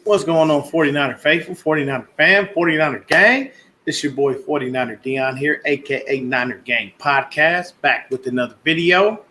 What's going on, 49er faithful, 49er fam, 49er gang? This your boy 49er Dion here, aka Niner Gang Podcast, back with another video.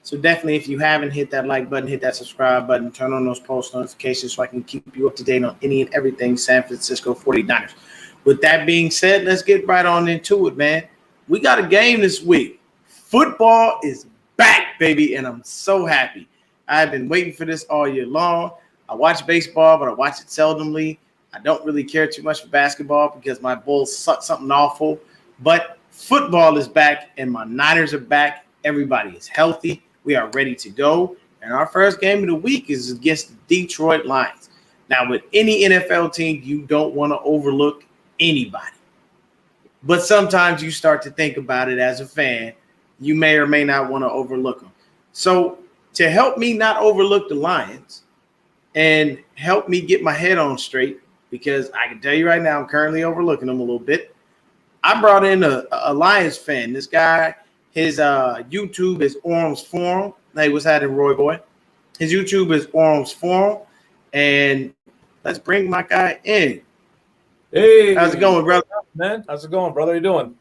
So definitely, if you haven't hit that like button, hit that subscribe button, turn on those post notifications so I can keep you up to date on any and everything San Francisco 49ers. With that being said, let's get right on into it, man. We got a game this week. Football is back, baby, and I'm so happy. I've been waiting for this all year long. I watch baseball, but I watch it seldomly. I don't really care too much for basketball because my Bulls suck something awful. But football is back, and my Niners are back. Everybody is healthy. We are ready to go. And our first game of the week is against the Detroit Lions. Now, with any NFL team, you don't want to overlook anybody. But sometimes you start to think about it as a fan. You may or may not want to overlook them. So to help me not overlook the Lions and help me get my head on straight, because I can tell you right now, I'm currently overlooking them a little bit. I brought in a Lions fan. This guy, his YouTube is Orum's Forum. Hey, what's happening, Roy Boy? His YouTube is Orum's Forum. And let's bring my guy in. Hey. How's it going, brother? Man, how's it going, brother? How you doing?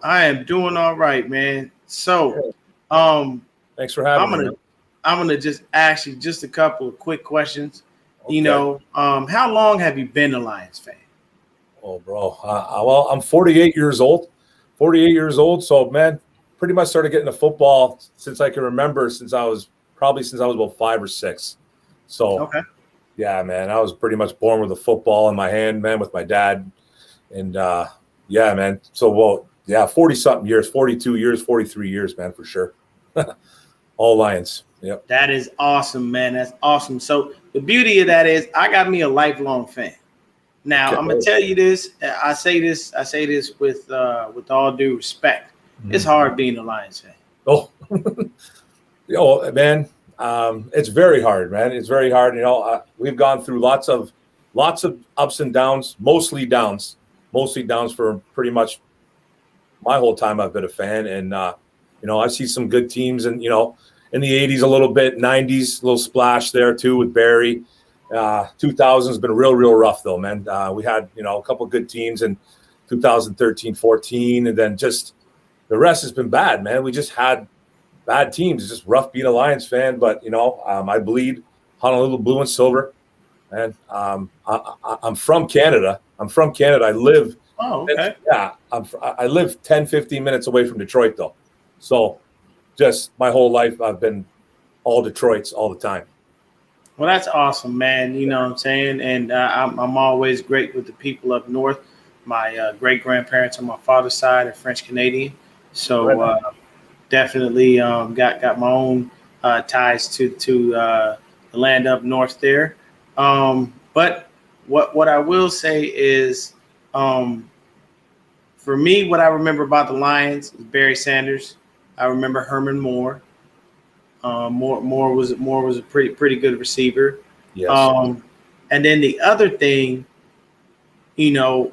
I am doing all right, man. So, thanks for having me. I'm gonna just ask you just a couple of quick questions. Okay. You know, how long have you been a Lions fan? Oh, bro. Well, I'm 48 years old. 48 years old. So, man, pretty much started getting into football since I can remember. Since I was about 5 or 6. So, okay. Yeah, man, I was pretty much born with a football in my hand, man, with my dad, and yeah, man. So, well, yeah, 40-something years, 42 years, 43 years, man, for sure. All Lions. Yep. That is awesome, man. That's awesome. So the beauty of that is I got me a lifelong fan. Now I'm gonna tell you this. I say this with all due respect. Mm-hmm. It's hard being a Lions fan. Oh, man, it's very hard, man. It's very hard. You know, we've gone through lots of ups and downs, mostly downs for pretty much my whole time I've been a fan. And you know, I see some good teams, and you know, in the 80s a little bit, 90s a little splash there too with Barry. 2000 has been real rough though, man. We had, you know, a couple good teams in 2013, 14, and then just the rest has been bad, man. We just had bad teams. It's just rough being a Lions fan, but you know, I bleed Honolulu blue and silver, and I'm from Canada. I live. Oh, okay. Yeah, I live 10, 15 minutes away from Detroit though, so just my whole life I've been all Detroits all the time. Well, that's awesome, man. You know what I'm saying? And I'm always great with the people up north. My great-grandparents on my father's side are French Canadian. So definitely got my own ties to the land up north there. But what I will say is, for me, what I remember about the Lions is Barry Sanders. I remember Herman Moore. Moore was a pretty good receiver. Yes. And then the other thing, you know,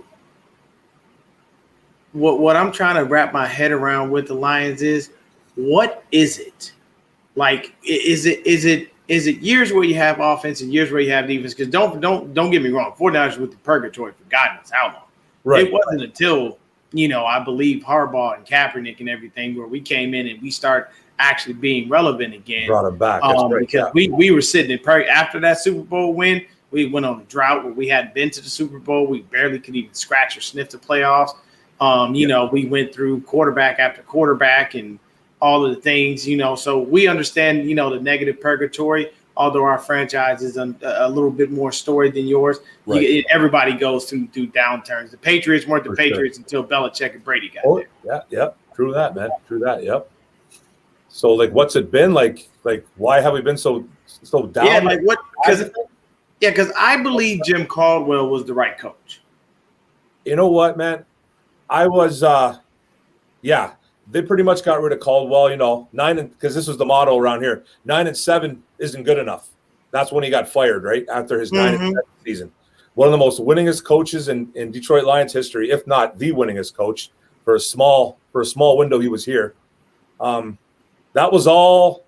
what I'm trying to wrap my head around with the Lions is, what is it? Like, is it years where you have offense and years where you have defense? Because don't get me wrong, 49ers with the purgatory for God knows how long. Right. It wasn't until, you know, I believe Harbaugh and Kaepernick and everything where we came in and we start actually being relevant again. Brought them back. That's right, because we were sitting in after that Super Bowl win. We went on a drought where we hadn't been to the Super Bowl. We barely could even scratch or sniff the playoffs. You know, we went through quarterback after quarterback and all of the things, you know, so we understand, you know, the negative purgatory, although our franchise is a little bit more storied than yours. Right. Everybody goes through downturns. The Patriots weren't the Patriots until Belichick and Brady got there. Yeah. True that, man. True that. Yep. So, like, what's it been like? Like, why have we been so down? Yeah, like what? Because I believe Jim Caldwell was the right coach. You know what, man? I was, they pretty much got rid of Caldwell. You know, because this was the motto around here: 9-7 isn't good enough. That's when he got fired, right after his 9-7 season. One of the most winningest coaches in Detroit Lions history, if not the winningest coach for a small window he was here. That was all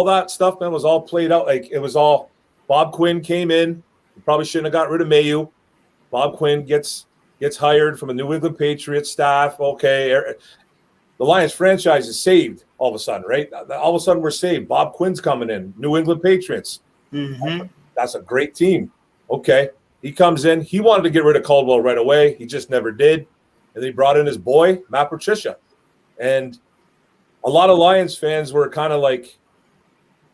that stuff, man, was all played out. Like, it was all Bob Quinn came in, You probably shouldn't have got rid of Mayu. Bob Quinn gets hired from a New England Patriots staff. Okay, the Lions franchise is saved all of a sudden, right? All of a sudden we're saved. Bob Quinn's coming in, New England Patriots. Mm-hmm. That's a great team. Okay, he comes in. He wanted to get rid of Caldwell right away. He just never did. And they brought in his boy, Matt Patricia. And a lot of Lions fans were kind of like,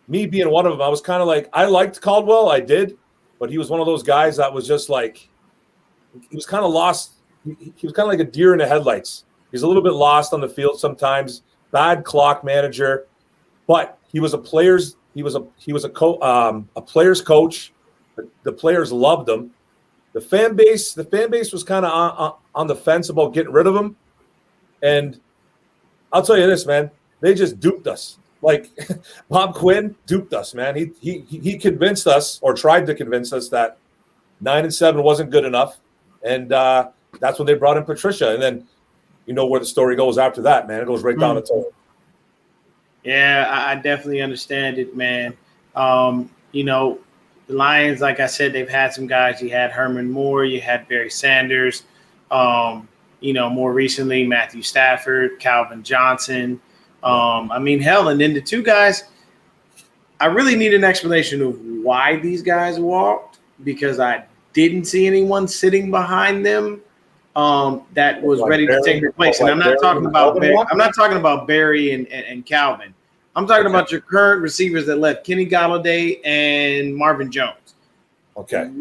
me being one of them, I was kind of like, I liked Caldwell. I did. But he was one of those guys that was just like, he was kind of lost. He was kind of like a deer in the headlights. He's a little bit lost on the field sometimes. Bad clock manager, but he was a player's player's coach. The players loved him. The fan base was kind of on the fence about getting rid of him. And I'll tell you this, man, they just duped us. Like Bob Quinn duped us, man. He convinced us, or tried to convince us, that 9-7 wasn't good enough, and that's when they brought in Patricia. And then you know where the story goes after that, man. It goes right down the toilet. Yeah, I definitely understand it, man. You know, the Lions, like I said, they've had some guys. You had Herman Moore, you had Barry Sanders. You know, more recently, Matthew Stafford, Calvin Johnson. I mean, hell, and then the two guys, I really need an explanation of why these guys walked, because I didn't see anyone sitting behind them that was ready to take their place. And I'm not talking about Barry. I'm not talking about Barry and Calvin. I'm talking about your current receivers that left, Kenny Golladay and Marvin Jones. Okay.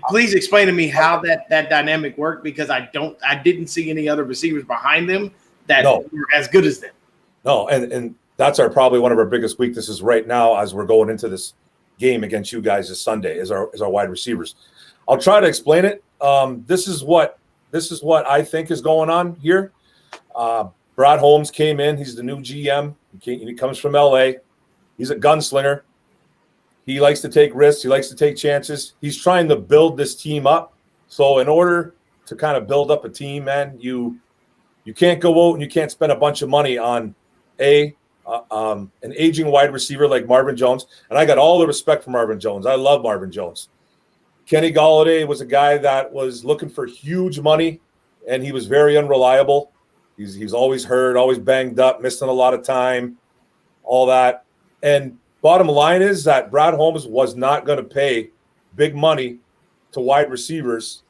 Please explain to me how that dynamic worked, because I didn't see any other receivers behind them that were as good as them. No, and that's probably one of our biggest weaknesses right now as we're going into this game against you guys this Sunday is our wide receivers. I'll try to explain it. This is what I think is going on here. Brad Holmes came in. He's the new GM. He comes from LA. He's a gunslinger. He likes to take risks. He likes to take chances. He's trying to build this team up. So in order to kind of build up a team, man, you can't go out and you can't spend a bunch of money on an aging wide receiver like Marvin Jones. And I got all the respect for Marvin Jones. I love Marvin Jones. Kenny Golladay was a guy that was looking for huge money, and he was very unreliable. He's always hurt, always banged up, missing a lot of time, all that. And bottom line is that Brad Holmes was not going to pay big money to wide receivers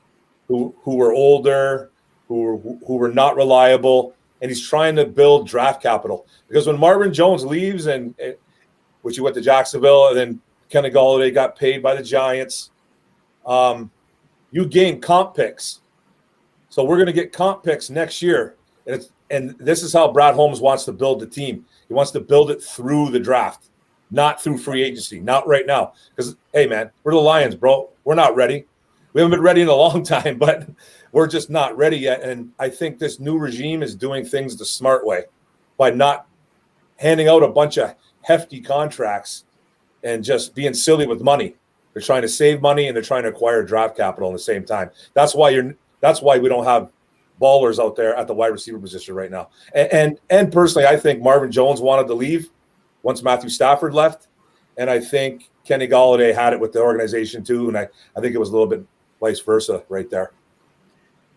who were older, who were not reliable, and he's trying to build draft capital. Because when Marvin Jones leaves, which he went to Jacksonville, and then Kenny Golladay got paid by the Giants, you gain comp picks. So we're going to get comp picks next year. And this is how Brad Holmes wants to build the team. He wants to build it through the draft, not through free agency, not right now. Because, hey, man, we're the Lions, bro. We're not ready. We haven't been ready in a long time, but we're just not ready yet. And I think this new regime is doing things the smart way by not handing out a bunch of hefty contracts and just being silly with money. They're trying to save money and they're trying to acquire draft capital at the same time. That's why we don't have ballers out there at the wide receiver position right now. And personally, I think Marvin Jones wanted to leave once Matthew Stafford left. And I think Kenny Golladay had it with the organization too. And I think it was a little bit vice versa right there.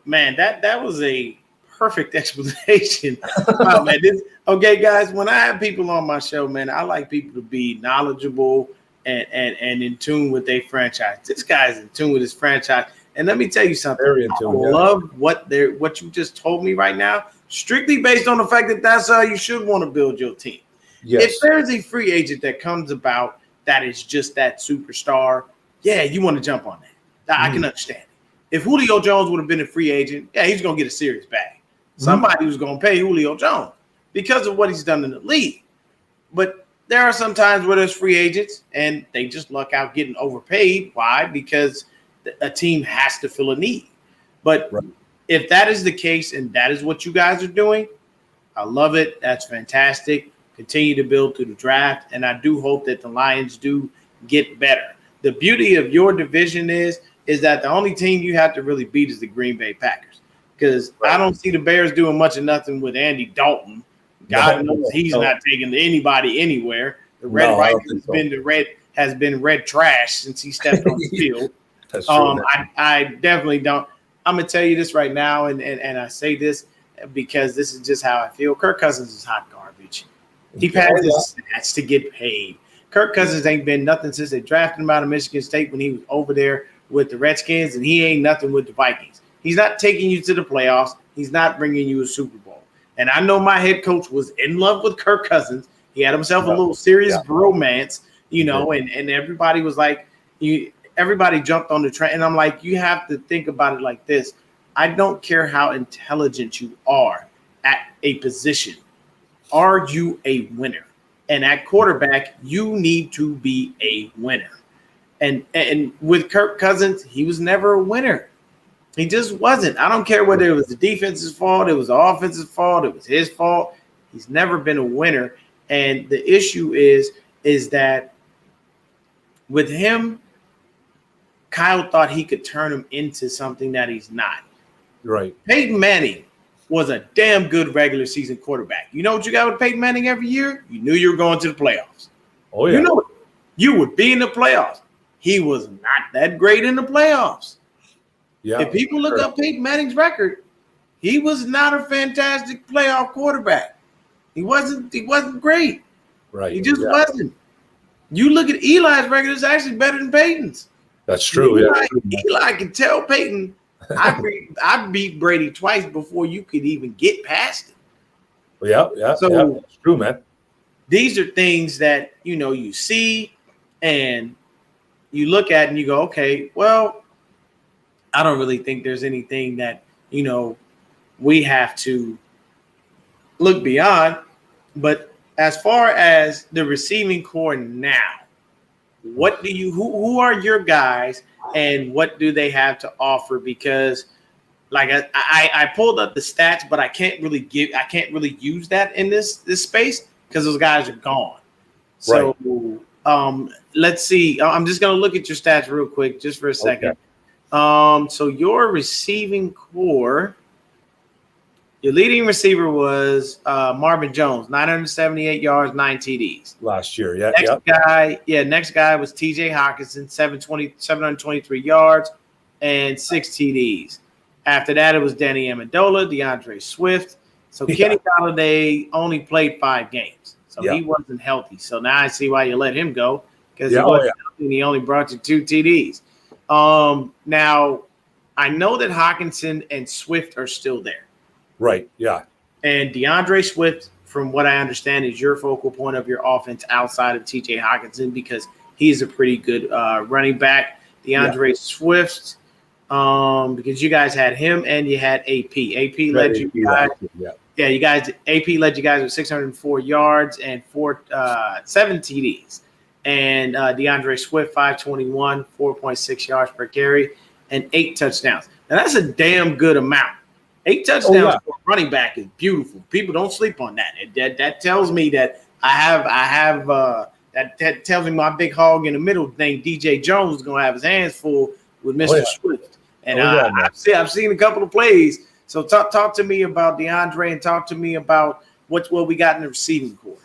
Man, that was a perfect explanation. Wow, man. Okay, guys, when I have people on my show, man, I like people to be knowledgeable and in tune with their franchise. This guy's in tune with his franchise. And let me tell you something. Very in tune, I love what you just told me right now, strictly based on the fact that that's how you should want to build your team. Yes. If there's a free agent that comes about that is just that superstar, yeah, you want to jump on that. I can understand it. If Julio Jones would have been a free agent, yeah, he's going to get a serious bag. Somebody was going to pay Julio Jones because of what he's done in the league. But there are some times where there's free agents and they just luck out getting overpaid. Why? Because a team has to fill a need. But if that is the case and that is what you guys are doing, I love it. That's fantastic. Continue to build through the draft. And I do hope that the Lions do get better. The beauty of your division is that the only team you have to really beat is the Green Bay Packers. Because I don't see the Bears doing much of nothing with Andy Dalton. God knows he's not taking anybody anywhere. The Red Vikings has been red trash since he stepped on the field. That's true. I definitely don't. I'm gonna tell you this right now, and I say this because this is just how I feel. Kirk Cousins is hot garbage. He passes his stats to get paid. Kirk Cousins ain't been nothing since they drafted him out of Michigan State when he was over there with the Redskins, and he ain't nothing with the Vikings. He's not taking you to the playoffs. He's not bringing you a Super Bowl. And I know my head coach was in love with Kirk Cousins. He had himself a little serious bromance, and everybody was like, everybody jumped on the train. And I'm like, you have to think about it like this. I don't care how intelligent you are at a position. Are you a winner? And at quarterback, you need to be a winner. And with Kirk Cousins, he was never a winner. He just wasn't. I don't care whether it was the defense's fault, it was the offense's fault, it was his fault. He's never been a winner. And the issue is that with him, Kyle thought he could turn him into something that he's not. Right. Peyton Manning was a damn good regular season quarterback. You know what you got with Peyton Manning every year? You knew you were going to the playoffs. Oh, yeah. You know it. You would be in the playoffs. He was not that great in the playoffs. Yeah. If people look up Peyton Manning's record, he was not a fantastic playoff quarterback. He wasn't great. Right. He just wasn't. You look at Eli's record, it's actually better than Peyton's. That's true. Eli can tell Peyton, I beat Brady twice before you could even get past him. Yeah, that's true, man. These are things that, you see and you look at and you go, okay, well, I don't really think there's anything that, we have to look beyond. But as far as the receiving core now, what do you who are your guys and what do they have to offer? Because like I pulled up the stats, but I can't really use that in this space because those guys are gone. So let's see. I'm just gonna look at your stats real quick just for a second. Okay. So your receiving core, your leading receiver was Marvin Jones, 978 yards, 9 TDs. Last year, Next guy was TJ Hawkinson, 723 yards and 6 TDs. After that, it was Danny Amendola, DeAndre Swift. So Kenny Golladay only played 5 games. So he wasn't healthy. So now I see why you let him go because he wasn't healthy and he only brought you 2 TDs. Now, I know that Hawkinson and Swift are still there. Right, yeah. And DeAndre Swift, from what I understand, is your focal point of your offense outside of TJ Hawkinson because he's a pretty good running back. DeAndre Swift, because you guys had him and you had AP. AP led you guys. AP led you guys with 604 yards and 7 TDs. And DeAndre Swift, 521, 4.6 yards per carry, and 8 touchdowns. Now, that's a damn good amount. 8 touchdowns for a running back is beautiful. People don't sleep on that. That tells me that that tells me my big hog in the middle named DJ Jones is going to have his hands full with Mr. Swift. And I've seen a couple of plays. So talk to me about DeAndre and talk to me about what we got in the receiving core.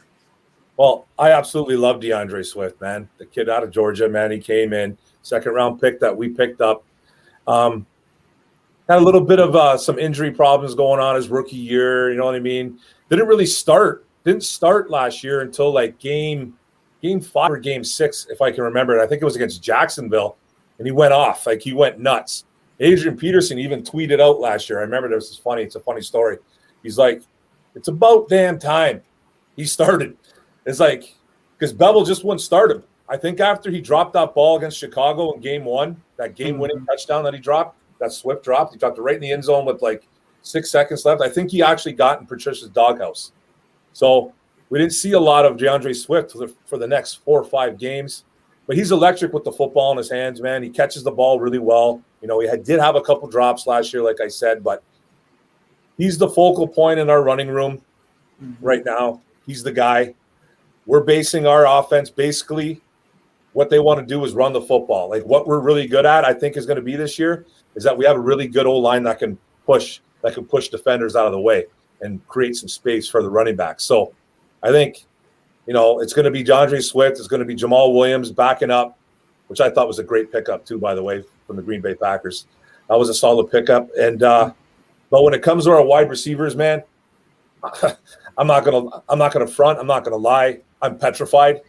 Well, I absolutely love DeAndre Swift, man. The kid out of Georgia, man. He came in, second-round pick that we picked up. Had a little bit of some injury problems going on his rookie year. You know what I mean? Didn't start last year until like game 5 or game 6, if I can remember it. I think it was against Jacksonville, and he went off. Like, he went nuts. Adrian Peterson even tweeted out last year. I remember this is funny. It's a funny story. He's like, it's about damn time he started. It's like, because Bevel just wouldn't start him. I think after he dropped that ball against Chicago in game 1, that game-winning touchdown that he dropped, that Swift dropped, he dropped it right in the end zone with like 6 seconds left. I think he actually got in Patricia's doghouse. So we didn't see a lot of DeAndre Swift for the next 4 or 5 games. But he's electric with the football in his hands, man. He catches the ball really well. You know, did have a couple drops last year, like I said, but he's the focal point in our running room right now. He's the guy. We're basing our offense basically what they want to do is run the football. Like, what we're really good at, I think, is going to be this year is that we have a really good O-line that can push defenders out of the way and create some space for the running backs. So I think It's going to be DeAndre Swift. It's going to be Jamal Williams backing up, which I thought was a great pickup too, by the way, from the Green Bay Packers. That was a solid pickup. And but when it comes to our wide receivers, man, I'm not gonna front. I'm not gonna lie. I'm petrified.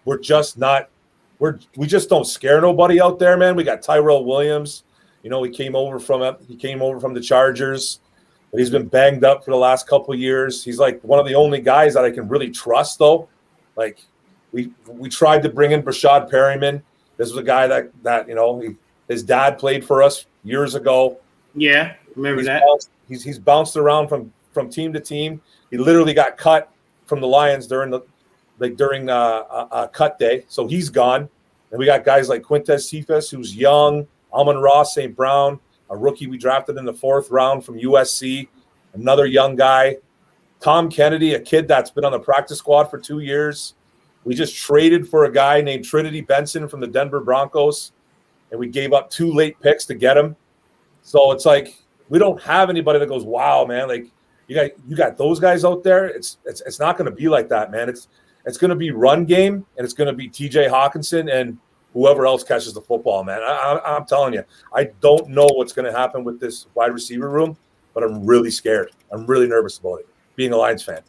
We just don't scare nobody out there, man. We got Tyrell Williams. He came over from the Chargers. But he's been banged up for the last couple of years. He's like one of the only guys that I can really trust, though. Like we tried to bring in Brashad Perryman. This was a guy that his dad played for us years ago. Yeah, remember that. He's bounced around from team to team. He literally got cut from the Lions during cut day, so he's gone. And we got guys like Quintez Cephas, who's young, Amon-Ra St. Brown, a rookie we drafted in the 4th round from USC, another young guy. Tom Kennedy, a kid that's been on the practice squad for 2 years. We just traded for a guy named Trinity Benson from the Denver Broncos, and we gave up 2 late picks to get him. So it's like we don't have anybody that goes, wow, man, like you got those guys out there. It's not going to be like that, man. It's going to be run game, and it's going to be TJ Hawkinson and whoever else catches the football, man. I'm telling you, I don't know what's going to happen with this wide receiver room, but I'm really scared. I'm really nervous about it, being a Lions fan.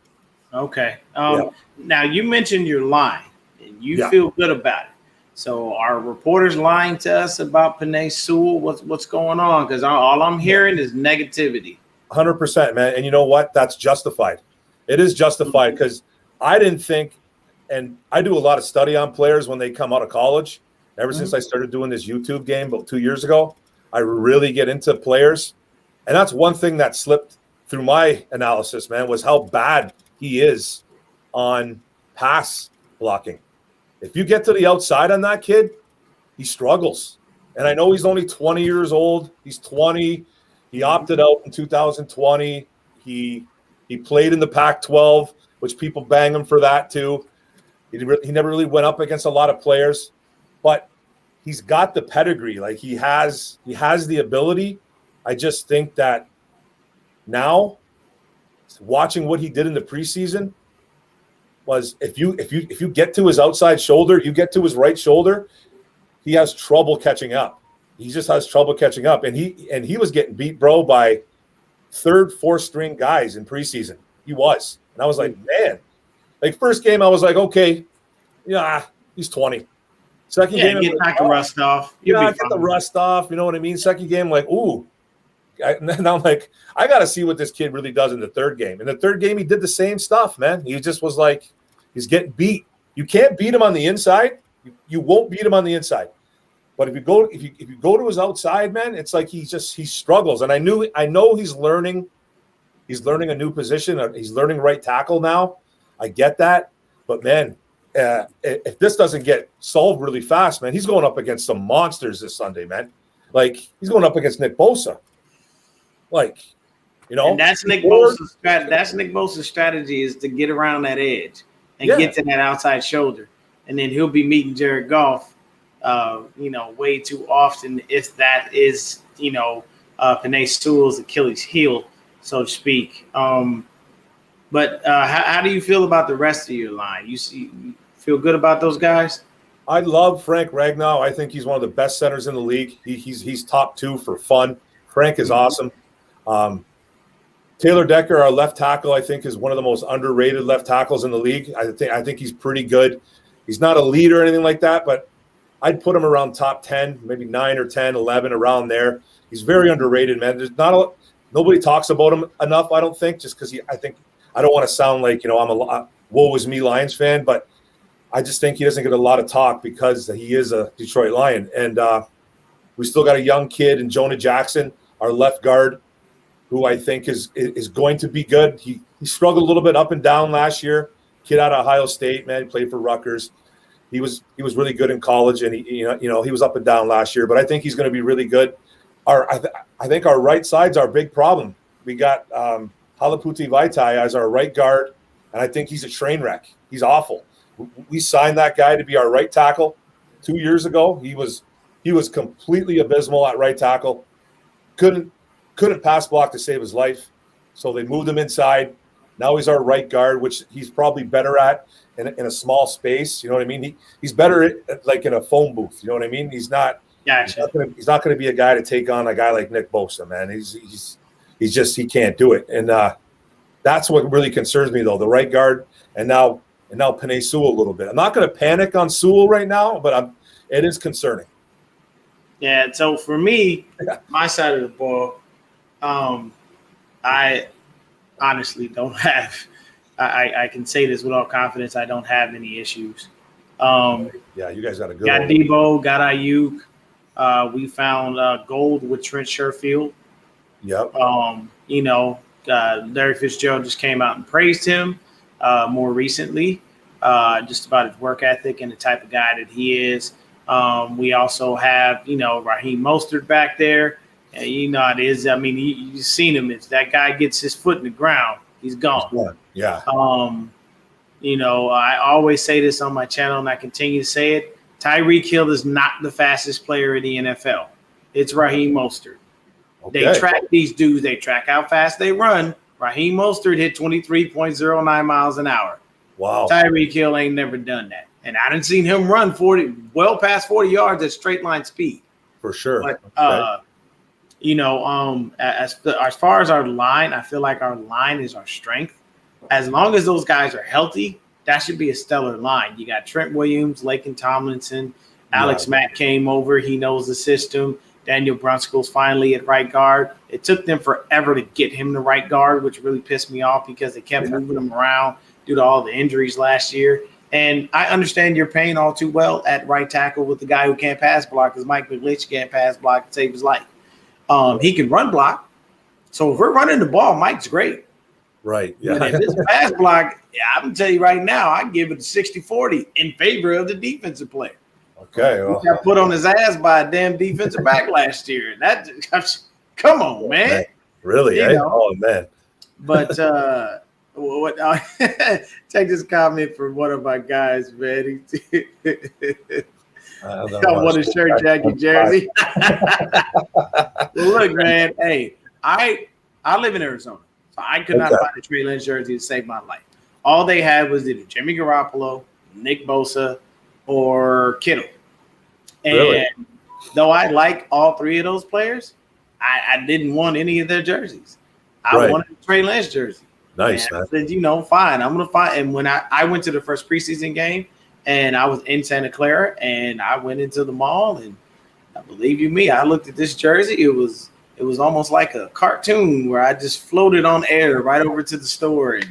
Okay. Now, you mentioned your line, and you feel good about it. So are reporters lying to us about Penei Sewell? What's going on? Because all I'm hearing is negativity. 100%, man. And you know what? That's justified. It is justified because I didn't think, and I do a lot of study on players when they come out of college. Ever since I started doing this YouTube game about 2 years ago, I really get into players. And that's one thing that slipped through my analysis, man, was how bad he is on pass blocking. If you get to the outside on that kid, he struggles. And I know he's only 20 years old. He's 20. He opted out in 2020. He played in the Pac-12, which people bang him for that too. He never really went up against a lot of players. But he's got the pedigree. Like he has the ability. I just think that now, watching what he did in the preseason, was if you get to his outside shoulder, you get to his right shoulder, he has trouble catching up. He just has trouble catching up, and he was getting beat, bro, by 3rd, 4th string guys in preseason. He was, and I was like, man, like first game I was like, okay, he's 20. Second game, get the rust off. Get the rust off. You know what I mean? Second game, like, ooh. And then I'm like, I got to see what this kid really does in the 3rd game. In the 3rd game, he did the same stuff, man. He just was like, he's getting beat. You can't beat him on the inside. You won't beat him on the inside. But if you go to his outside, man, it's like he struggles. And I know he's learning a new position. He's learning right tackle now. I get that. But man, if this doesn't get solved really fast, man, he's going up against some monsters this Sunday, man. Like he's going up against Nick Bosa. Like, and that's Nick Bosa's strategy. That's Nick Bosa's strategy is to get around that edge and get to that outside shoulder, and then he'll be meeting Jared Goff, way too often if that is, Penei Sewell's Achilles heel, so to speak. But how do you feel about the rest of your line? You feel good about those guys? I love Frank Ragnow. I think he's one of the best centers in the league. He's top 2 for fun. Frank is awesome. Taylor Decker, our left tackle, I think is one of the most underrated left tackles in the league. I think he's pretty good. He's not a leader or anything like that, but I'd put him around top 10, maybe 9 or 10, 11, around there. He's very underrated, man. There's nobody talks about him enough, I don't think, just because I don't want to sound like, I'm a woe is me Lions fan, but I just think he doesn't get a lot of talk because he is a Detroit Lion. And we still got a young kid in Jonah Jackson, our left guard, who I think is going to be good. He struggled a little bit up and down last year. Kid out of Ohio State, man, he played for Rutgers. He was really good in college, and he was up and down last year. But I think he's going to be really good. I think our right side's our big problem. We got Halaputi Vaitai as our right guard, and I think he's a train wreck. He's awful. We signed that guy to be our right tackle 2 years ago. He was completely abysmal at right tackle. Couldn't pass block to save his life. So they moved him inside. Now he's our right guard, which he's probably better at in a small space. You know what I mean? He's better at like in a phone booth. You know what I mean? He's not going to be a guy to take on a guy like Nick Bosa, man. He can't do it. And that's what really concerns me, though. The right guard, and now Penei Sewell a little bit. I'm not going to panic on Sewell right now, but it is concerning. Yeah. So for me, my side of the ball, I honestly don't have. I can say this with all confidence. I don't have any issues. Yeah, you guys got a good. Got Debo, got Ayuk. We found gold with Trent Sherfield. Yep. Larry Fitzgerald just came out and praised him more recently, just about his work ethic and the type of guy that he is. We also have, Raheem Mostert back there. And it is. I mean, you've seen him. If that guy gets his foot in the ground, he's gone. Yeah. I always say this on my channel, and I continue to say it. Tyreek Hill is not the fastest player in the NFL. It's Raheem Mostert. Okay. They track these dudes. They track how fast they run. Raheem Mostert hit 23.09 miles an hour. Wow. Tyreek Hill ain't never done that. And I didn't see him run well past 40 yards at straight line speed. For sure. But, as far as our line, I feel like our line is our strength. As long as those guys are healthy, that should be a stellar line. You got Trent Williams, Laken Tomlinson, Alex Mack came over. He knows the system. Daniel Brunskill's finally at right guard. It took them forever to get him the right guard, which really pissed me off because they kept moving him around due to all the injuries last year. And I understand your pain all too well at right tackle with the guy who can't pass block because Mike McGlinchey can't pass block and save his life. He can run block. So if we're running the ball, Mike's great. Right. Yeah. But if it's pass block, I'm going to tell you right now, I give it a 60-40 in favor of the defensive player. Okay. Well, he got put on his ass by a damn defensive back last year. Come on, man. Really? Oh, man. But take this comment from one of my guys, man. I want a shirt, Jackie jersey. Look, man. Hey, I live in Arizona, so I could not find a Trey Lance jersey to save my life. All they had was either Jimmy Garoppolo, Nick Bosa, or Kittle. And though I like all three of those players, I didn't want any of their jerseys. I wanted a Trey Lance jersey. Nice, man. I said, fine. I'm going to find. And when I went to the first preseason game, and I was in Santa Clara, and I went into the mall, and I believe you me, I looked at this jersey. It was almost like a cartoon where I just floated on air right over to the store and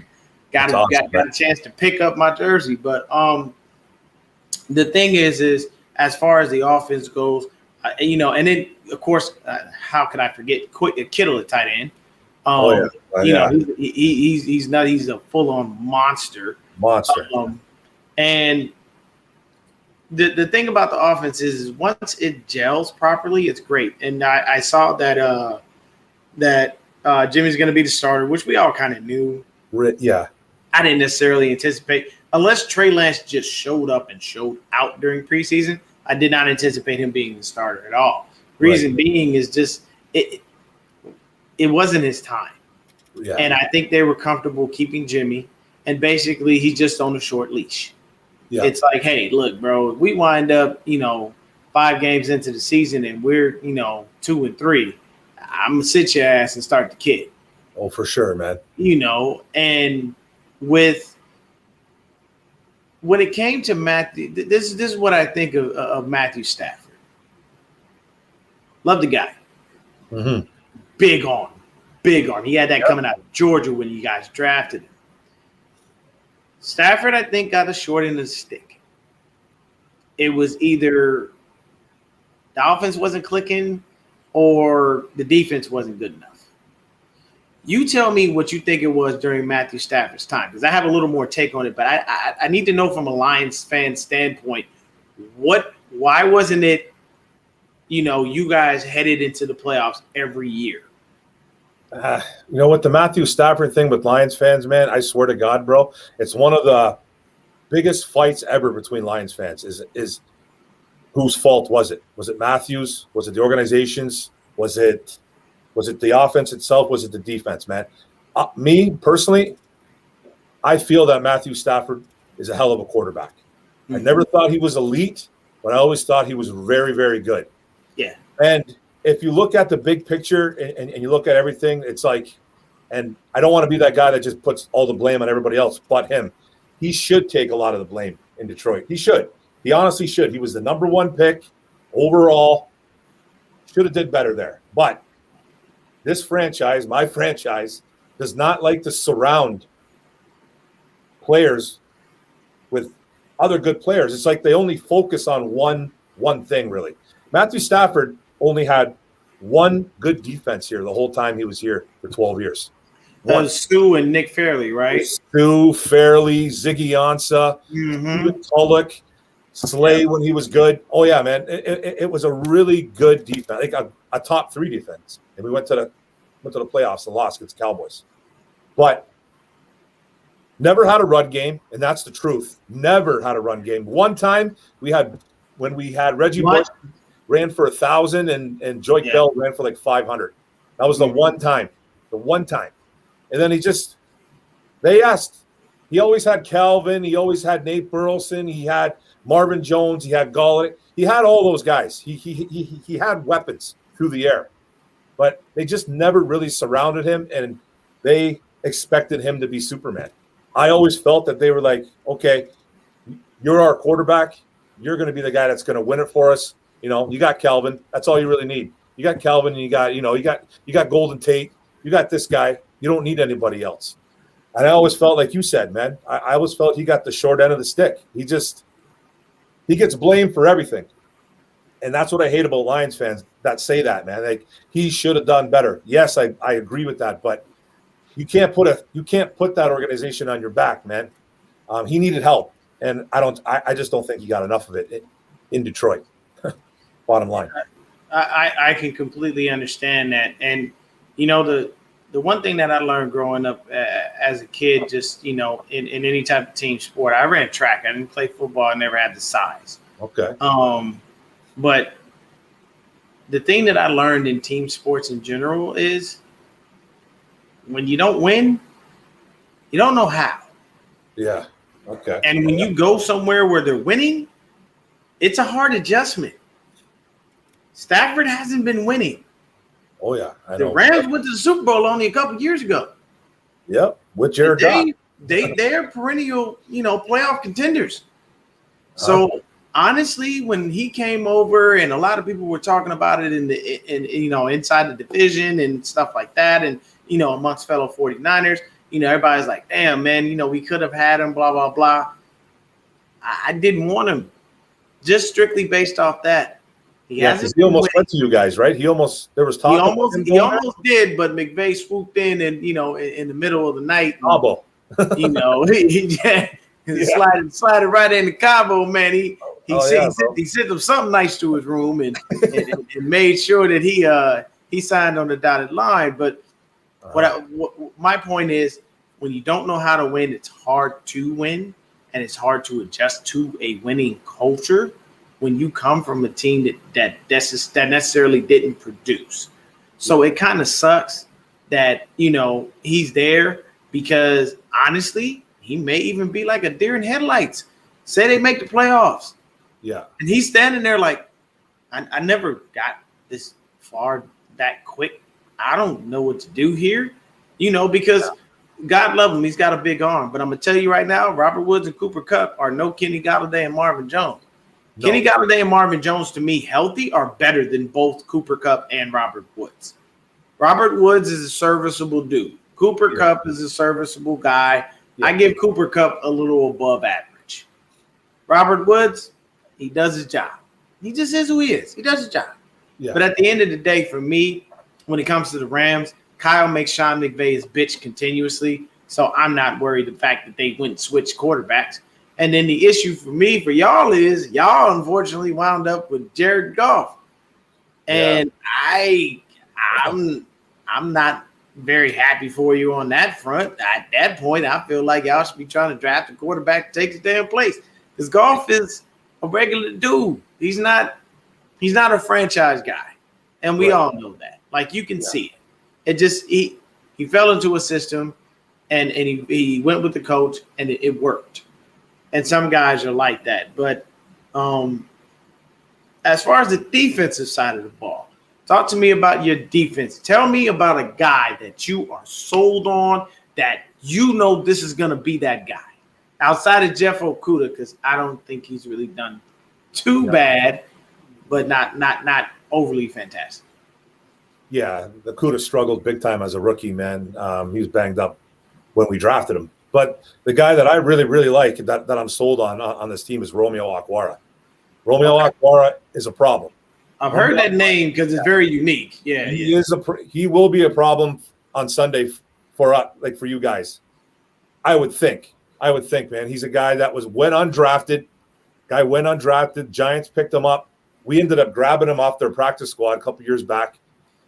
got a chance to pick up my jersey. But the thing is as far as the offense goes, and then of course, how could I forget Kittle at tight end? He's not. He's a full-on monster. And the thing about the offense is once it gels properly, it's great. And I saw that Jimmy's going to be the starter, which we all kind of knew. Yeah. I didn't necessarily anticipate, unless Trey Lance just showed up and showed out during preseason, I did not anticipate him being the starter at all. Reason being is just it wasn't his time. Yeah. And I think they were comfortable keeping Jimmy, and basically he's just on a short leash. Yeah. It's like, hey, look, bro, if we wind up, 5 games into the season and we're, 2-3, I'm going to sit your ass and start the kid. Oh, for sure, man. And when it came to Matthew, this is what I think of Matthew Stafford. Love the guy. Mm-hmm. Big arm. He had that coming out of Georgia when you guys drafted him. Stafford, I think, got a short end of the stick. It was either the offense wasn't clicking or the defense wasn't good enough. You tell me what you think it was during Matthew Stafford's time, because I have a little more take on it, but I need to know from a Lions fan standpoint, why wasn't it, you guys headed into the playoffs every year? With the Matthew Stafford thing with Lions fans, man, I swear to God, bro, it's one of the biggest fights ever between Lions fans is whose fault was it? Was it Matthews? Was it the organizations? Was it the offense itself? Was it the defense, man? Me, personally, I feel that Matthew Stafford is a hell of a quarterback. Mm-hmm. I never thought he was elite, but I always thought he was very, very good. Yeah. And if you look at the big picture and you look at everything, it's like, and I don't want to be that guy that just puts all the blame on everybody else but him. He should take a lot of the blame in Detroit. He should. He honestly should. He was the number one pick overall. Should have did better there. But this franchise, my franchise, does not like to surround players with other good players. It's like they only focus on one thing, really. Matthew Stafford only had one good defense here the whole time he was here for 12 years. Stu and Nick Fairley, right? Stu, Fairley, Ziggy Ansah, Tulloch, Slay when he was good. Oh, yeah, man. It was a really good defense. I think a top 3 defense. And we went to the playoffs and lost against the Cowboys. But never had a run game, and that's the truth. Never had a run game. One time when we had Reggie Bush ran for 1,000 and Joyke Bell ran for like 500. That was the one time. The one time. And then he always had Calvin. He always had Nate Burleson. He had Marvin Jones. He had Golladay. He had all those guys. He had weapons through the air. But they just never really surrounded him, and they expected him to be Superman. I always felt that they were like, okay, you're our quarterback. You're going to be the guy that's going to win it for us. You know, you got Calvin. That's all you really need. You got Calvin, and you got Golden Tate. You got this guy. You don't need anybody else. And I always felt like you said, man, I always felt he got the short end of the stick. He gets blamed for everything. And that's what I hate about Lions fans that say that, man. Like, he should have done better. Yes, I agree with that, but you can't put that organization on your back, man. He needed help, and I just don't think he got enough of it in Detroit. Bottom line. I can completely understand that, and you know the one thing that I learned growing up as a kid, just in any type of team sport, I ran track. I didn't play football. I never had the size. Okay. But the thing that I learned in team sports in general is when you don't win, you don't know how. Yeah. Okay. And when you go somewhere where they're winning, it's a hard adjustment. Stafford hasn't been winning. Oh, yeah. I the know. Rams went to the Super Bowl only a couple years ago. Yep. With Jared Goff. They're perennial, playoff contenders. So honestly, when he came over, and a lot of people were talking about it inside the division and stuff like that, and amongst fellow 49ers, everybody's like, damn, man, we could have had him, blah, blah, blah. I didn't want him just strictly based off that. He almost went to you guys, right? There was talk. He almost did, but McVay swooped in and, in the middle of the night. Cabo. He slided right into Cabo, man. He sent him something nice to his room and made sure that he signed on the dotted line. But my point is, when you don't know how to win, it's hard to win, and it's hard to adjust to a winning culture when you come from a team that necessarily didn't produce. So it kind of sucks that, he's there, because honestly, he may even be like a deer in headlights. Say they make the playoffs. Yeah. And he's standing there like, I never got this far that quick. I don't know what to do here, because God love him. He's got a big arm. But I'm going to tell you right now, Robert Woods and Cooper Kupp are no Kenny Golladay and Marvin Jones. No. Kenny Golladay and Marvin Jones, to me, healthy, are better than both Cooper Kupp and Robert Woods. Robert Woods is a serviceable dude. Cooper Kupp is a serviceable guy. Yeah. I give Cooper Kupp a little above average. Robert Woods, he does his job. He just is who he is. He does his job. Yeah. But at the end of the day, for me, when it comes to the Rams, Kyle makes Sean McVay his bitch continuously. So I'm not worried the fact that they went and switched quarterbacks. And then the issue for me, for y'all, is y'all unfortunately wound up with Jared Goff. And I'm not very happy for you on that front. At that point, I feel like y'all should be trying to draft a quarterback to take his damn place. Because Goff is a regular dude. He's not a franchise guy. And we all know that. Like, you can see it. It just he fell into a system. and he went with the coach, and it worked. And some guys are like that. But as far as the defensive side of the ball, talk to me about your defense. Tell me about a guy that you are sold on, that you know this is going to be that guy. Outside of Jeff Okudah, because I don't think he's really done too bad, but not overly fantastic. Yeah, Okudah struggled big time as a rookie, man. He was banged up when we drafted him. But the guy that I really, really like that I'm sold on this team is Romeo Okwara. Romeo Okwara is a problem. I've heard that name because it's very unique. Yeah, he will be a problem on Sunday for you guys. I would think, man. He's a guy that went undrafted. Giants picked him up. We ended up grabbing him off their practice squad a couple years back,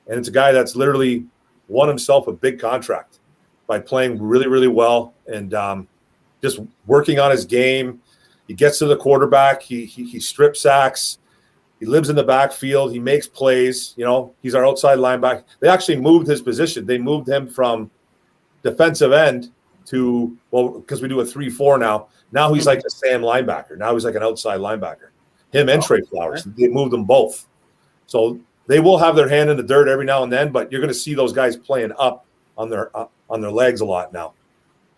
and it's a guy that's literally won himself a big contract by playing really, really well and just working on his game. He gets to the quarterback. He strip sacks. He lives in the backfield. He makes plays. You know, he's our outside linebacker. They actually moved his position. They moved him from defensive end to, because we do a 3-4 now. Now he's like a Sam linebacker. Now he's like an outside linebacker. Him and Trey Flowers. They moved them both. So they will have their hand in the dirt every now and then, but you're going to see those guys playing up on their legs a lot now.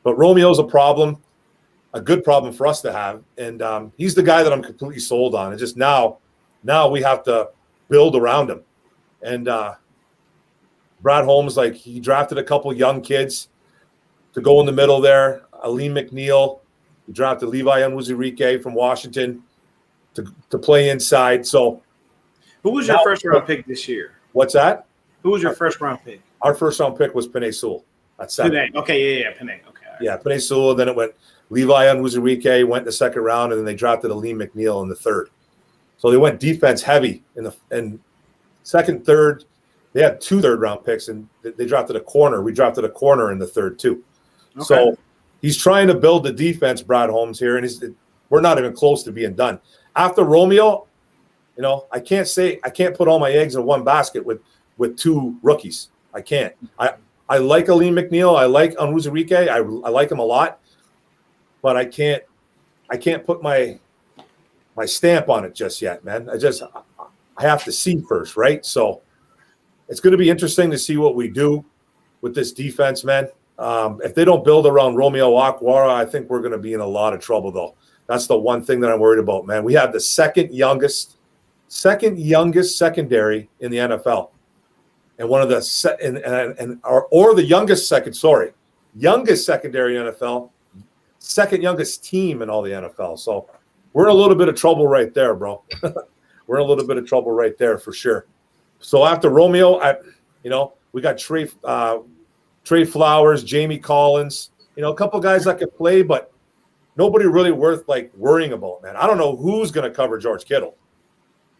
But Romeo's a problem, a good problem for us to have. And he's the guy that I'm completely sold on. And just now we have to build around him. And Brad Holmes, he drafted a couple young kids to go in the middle there. Aleem McNeil. He drafted Levi Onwuzurike from Washington to play inside. So who was your first round pick this year? What's that? Who was your first round pick? Our first round pick was Penei Sewell at 7. Penei. Okay, yeah, Penei. Okay. Right. Yeah, Penei Sewell. Then it went Levi Onwuzurike went in the second round, and then they drafted Aleem McNeil in the third. So they went defense heavy in second, third. They had 2 third-round picks, and they drafted a corner. We drafted a corner in the third too. Okay. So he's trying to build the defense, Brad Holmes here, and we're not even close to being done. After Romeo, you know, I can't put all my eggs in one basket with 2 rookies. I can't. I like Aleem McNeil. I like Onwuzurike. I like him a lot, but I can't put my stamp on it just yet, man. I have to see first, right? So it's going to be interesting to see what we do with this defense, man. If they don't build around Romeo Okwara, I think we're going to be in a lot of trouble, though. That's the one thing that I'm worried about, man. We have the second youngest secondary in the NFL, and one of the youngest secondary in NFL, second youngest team in all the NFL. So we're in a little bit of trouble right there, bro. We're in a little bit of trouble right there for sure. So after Romeo, we got Trey Flowers, Jamie Collins, a couple guys that could play, but nobody really worth worrying about, man. I don't know who's going to cover George Kittle.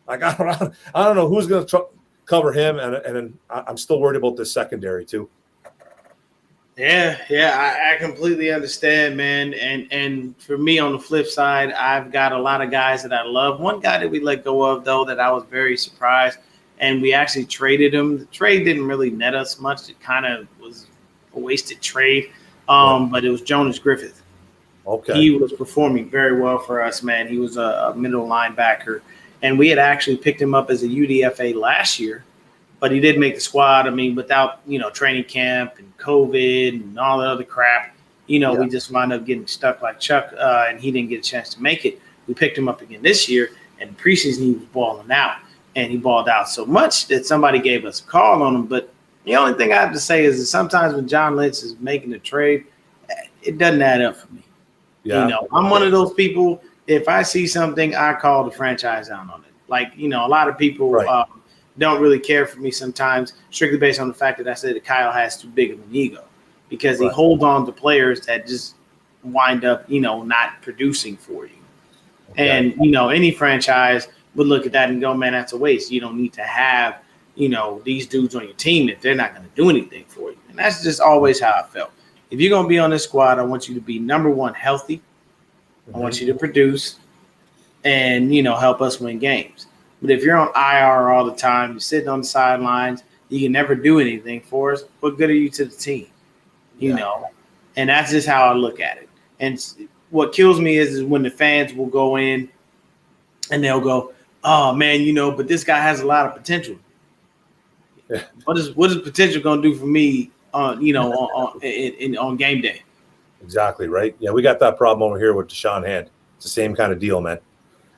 I don't know who's going to cover him, and I'm still worried about this secondary too. Yeah, I completely understand, man. And for me, on the flip side, I've got a lot of guys that I love. One guy that we let go of, though, that I was very surprised, and we actually traded him. The trade didn't really net us much. It kind of was a wasted trade, but it was Jonas Griffith. Okay. He was performing very well for us, man. He was a middle linebacker, and we had actually picked him up as a UDFA last year, but he did make the squad. I mean, without, training camp and COVID and all the other crap, we just wound up getting stuck like Chuck, and he didn't get a chance to make it. We picked him up again this year, and preseason he was balling out, and he balled out so much that somebody gave us a call on him. But the only thing I have to say is that sometimes when John Lynch is making a trade, it doesn't add up for me. Yeah. I'm one of those people, if I see something, I call the franchise out on it. A lot of people don't really care for me sometimes, strictly based on the fact that I said that Kyle has too big of an ego, because he holds on to players that just wind up, not producing for you. Okay. And, any franchise would look at that and go, man, that's a waste. You don't need to have, these dudes on your team if they're not going to do anything for you. And that's just always how I felt. If you're going to be on this squad, I want you to be, number one, healthy. Mm-hmm. I want you to produce and, help us win games. But if you're on IR all the time, you're sitting on the sidelines, you can never do anything for us, what good are you to the team? And that's just how I look at it. And what kills me is when the fans will go in and they'll go, oh man, but this guy has a lot of potential. Yeah. What is potential going to do for me on game day? Exactly, right? Yeah, we got that problem over here with Deshaun Hand. It's the same kind of deal, man.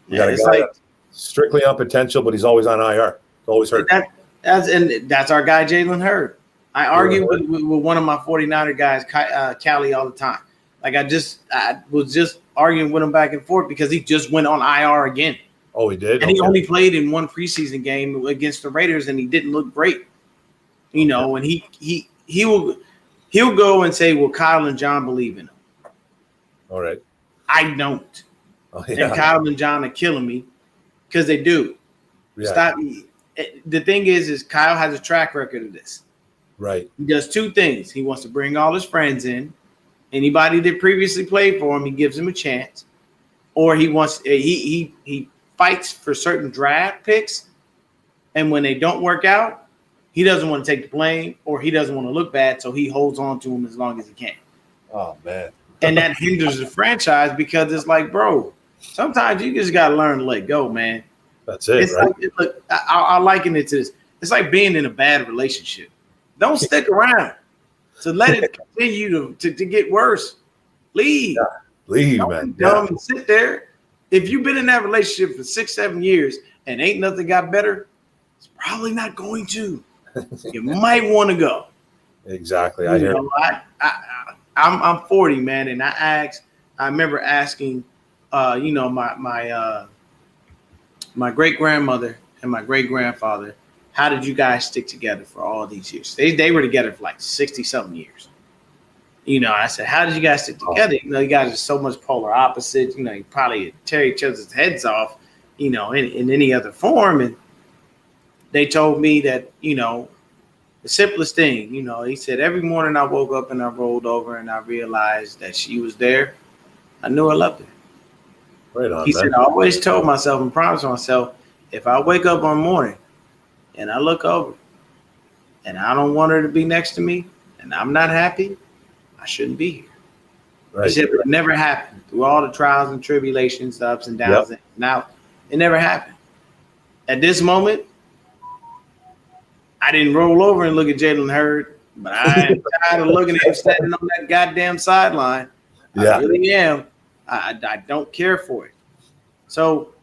We got a guy that's strictly on potential, but he's always on IR. It's always hurt. That's our guy, Jalen Hurd. I argue with one of my 49er guys, Callie, all the time. Like I was just arguing with him back and forth because he just went on IR again. Oh, he did? And he only played in one preseason game against the Raiders, and he didn't look great. And he'll go and say, well, Kyle and John believe in him. All right. I don't. Oh, yeah. And Kyle and John are killing me because they do. Yeah. Stop. The thing is Kyle has a track record of this. Right. He does two things. He wants to bring all his friends in. Anybody that previously played for him, he gives him a chance. Or he fights for certain draft picks, and when they don't work out, he doesn't want to take the blame, or he doesn't want to look bad, so he holds on to them as long as he can. Oh, man. And that hinders the franchise because it's like, bro, sometimes you just got to learn to let go, man. That's it, It's right? like, I liken it to this. It's like being in a bad relationship. Don't stick around to let it continue to get worse. Leave. Yeah. Leave, Don't man. be dumb and sit there. If you've been in that relationship for 6-7 years and ain't nothing got better, it's probably not going to. You might want to go. Exactly. I hear. I'm 40, man, and I remember asking, my great grandmother and my great grandfather, how did you guys stick together for all these years? They were together for like 60-something years. I said, how did you guys stick together? You guys are so much polar opposite. You probably tear each other's heads off, in any other form. And they told me that, the simplest thing, he said, every morning I woke up and I rolled over and I realized that she was there. I knew I loved her. Right on, He said, I always told myself and promised myself, if I wake up one morning and I look over and I don't want her to be next to me and I'm not happy, I shouldn't be here. Right. He said, it never happened through all the trials and tribulations, the ups and downs. Yep. Now, it never happened. At this moment, I didn't roll over and look at Jalen Hurd, but I am tired of looking at him standing on that goddamn sideline. Yeah. I really am. I don't care for it. So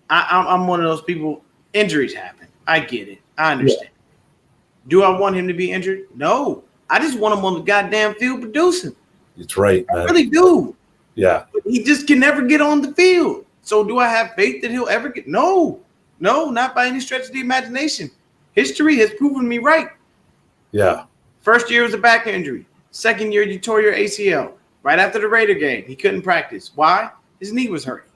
I'm one of those people, injuries happen. I get it. I understand. Yeah. Do I want him to be injured? No. I just want him on the goddamn field producing. It's right, man. I really do. Yeah. But he just can never get on the field. So do I have faith that he'll ever get? No, not by any stretch of the imagination. History has proven me right. Yeah. First year was a back injury. Second year, you tore your ACL. Right after the Raider game, he couldn't practice. Why? His knee was hurting.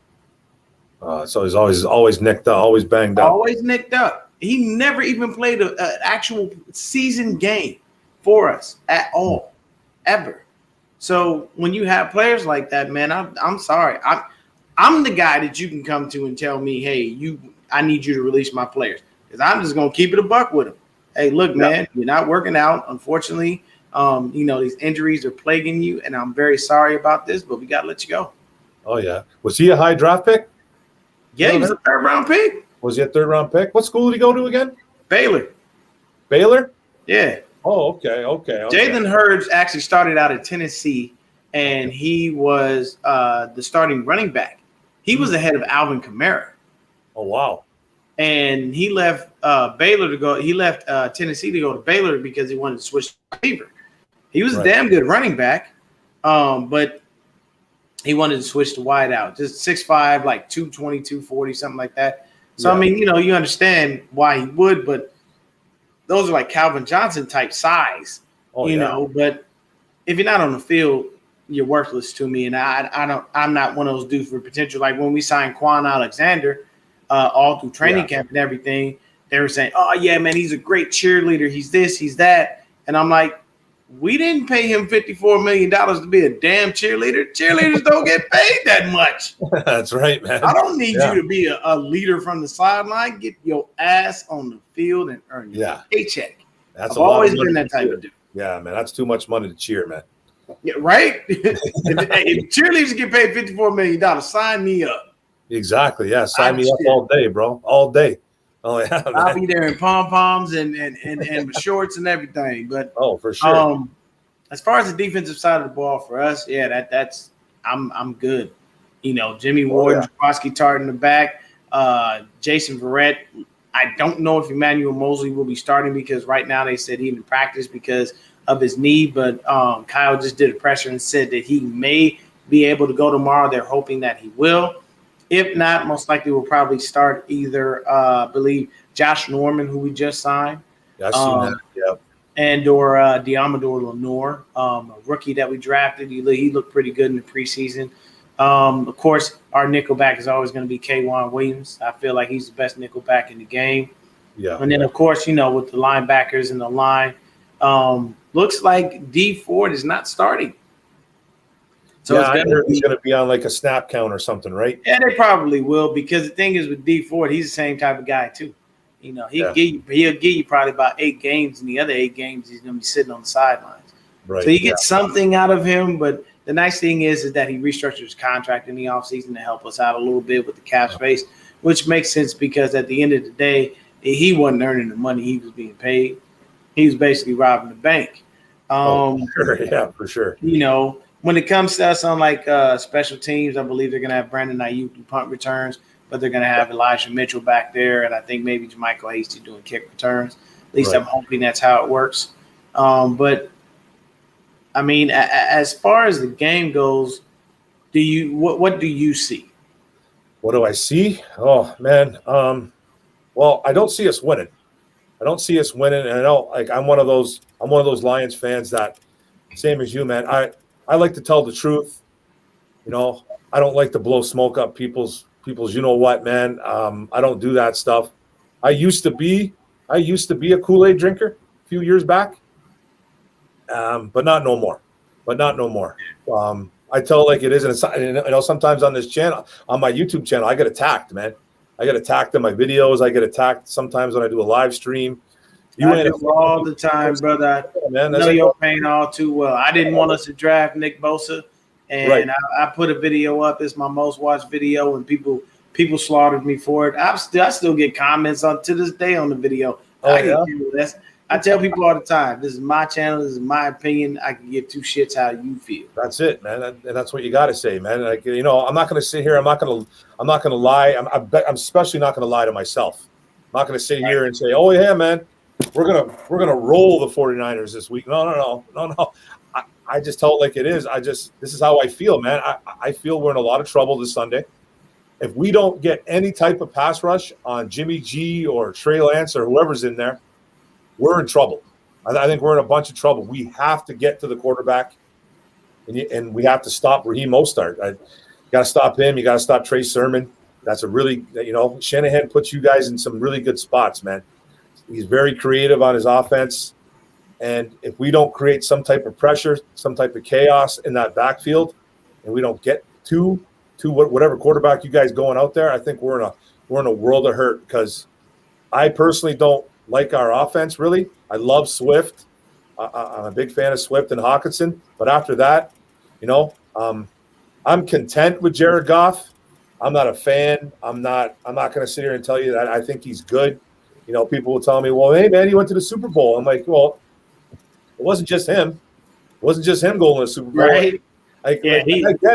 So he's always nicked up, always banged up. Always nicked up. He never even played an actual season game for us at all, ever. So when you have players like that, man, I'm sorry. I'm the guy that you can come to and tell me, hey, I need you to release my players. Because I'm just going to keep it a buck with him. Hey, look, man, you're not working out. Unfortunately, these injuries are plaguing you, and I'm very sorry about this, but we got to let you go. Oh, yeah. Was he a high draft pick? Yeah, he was a third-round pick. Was he a third-round pick? What school did he go to again? Baylor. Baylor? Yeah. Oh, okay. Jalen Hurd actually started out at Tennessee, and he was the starting running back. He was ahead of Alvin Kamara. Oh, wow. And he left Baylor to go. He left Tennessee to go to Baylor because he wanted to switch to receiver. He was a damn good running back, but he wanted to switch to wide out. Just 6'5", like 220, 240, something like that. So, yeah. I mean, you understand why he would, but those are like Calvin Johnson type size, know. But if you're not on the field, you're worthless to me. And I'm not one of those dudes for potential. Like when we signed Quan Alexander, all through training camp and everything, they were saying, oh, yeah, man, he's a great cheerleader. He's this, he's that. And I'm like, we didn't pay him $54 million to be a damn cheerleader. Cheerleaders don't get paid that much. That's right, man. I don't need you to be a leader from the sideline. Get your ass on the field and earn your paycheck. I've always been that type of dude. Yeah, man, that's too much money to cheer, man. Yeah, right? if cheerleaders get paid $54 million, sign me up. Exactly. Yeah. Sign me up all day, bro. All day. Oh yeah. I'll be there in pom-poms and shorts and everything. But for sure. As far as the defensive side of the ball for us, yeah, that's I'm good. Jimmy Ward, Jaworski Tart in the back, Jason Verrett. I don't know if Emmanuel Mosley will be starting because right now they said he didn't practice because of his knee, but Kyle just did a presser and said that he may be able to go tomorrow. They're hoping that he will. If not, most likely we'll probably start either, I believe, Josh Norman, who we just signed. Yeah, I've seen that. Yeah. And or Diamador Lenore, a rookie that we drafted. He looked pretty good in the preseason. Of course, our nickelback is always going to be K'Wan Williams. I feel like he's the best nickelback in the game. Yeah. And then, of course, with the linebackers and the line, looks like D Ford is not starting. So I heard he's going to be on like a snap count or something, right? Yeah, they probably will because the thing is with D Ford, he's the same type of guy too. He'll give you probably about 8 games, and the other 8 games he's going to be sitting on the sidelines. Right. So you get something out of him, but the nice thing is that he restructured his contract in the offseason to help us out a little bit with the cap space, which makes sense because at the end of the day, he wasn't earning the money he was being paid. He was basically robbing the bank. Yeah, for sure. When it comes to us on like special teams, I believe they're going to have Brandon Ayuk do punt returns, but they're going to have Elijah Mitchell back there, and I think maybe Jermichael Hasty doing kick returns. At least I'm hoping that's how it works. But I mean, as far as the game goes, what do you see? What do I see? Oh man, well, I don't see us winning. And I know, like, I'm one of those Lions fans that, same as you, man. I like to tell the truth. I don't like to blow smoke up people's. You know what, man? I don't do that stuff. I used to be a Kool-Aid drinker a few years back, but not no more. I tell it like it is, and sometimes on this channel, on my YouTube channel, I get attacked, man. I get attacked in my videos. I get attacked sometimes when I do a live stream. I do all the time, brother. I know your pain all too well. I didn't want us to draft Nick Bosa. And I put a video up. It's my most watched video, and people slaughtered me for it. I still get comments to this day on the video. I tell people all the time, this is my channel. This is my opinion. I can give 2 shits how you feel. That's it, man. And that's what you got to say, man. Like, I'm not going to sit here. I'm not going to lie. I'm especially not going to lie to myself. I'm not going to sit here and say, oh yeah, man, we're gonna roll the 49ers this week. No. I just tell it like it is. This is how I feel, man. I feel we're in a lot of trouble this Sunday. If we don't get any type of pass rush on Jimmy G or Trey Lance or whoever's in there, we're in trouble. I think we're in a bunch of trouble. We have to get to the quarterback, and we have to stop Raheem Mostert. You got to stop him. You got to stop Trey Sermon. That's a really, Shanahan puts you guys in some really good spots, man. He's very creative on his offense. And if we don't create some type of pressure, some type of chaos in that backfield, and we don't get to whatever quarterback you guys going out there, I think we're in a world of hurt because I personally don't like our offense really. I love Swift. I'm a big fan of Swift and Hawkinson. But after that, I'm content with Jared Goff. I'm not a fan. I'm not going to sit here and tell you that I think he's good. People will tell me, well, hey man, he went to the Super Bowl. I'm like, well, it wasn't just him. It wasn't just him going to the Super Bowl. Right. I get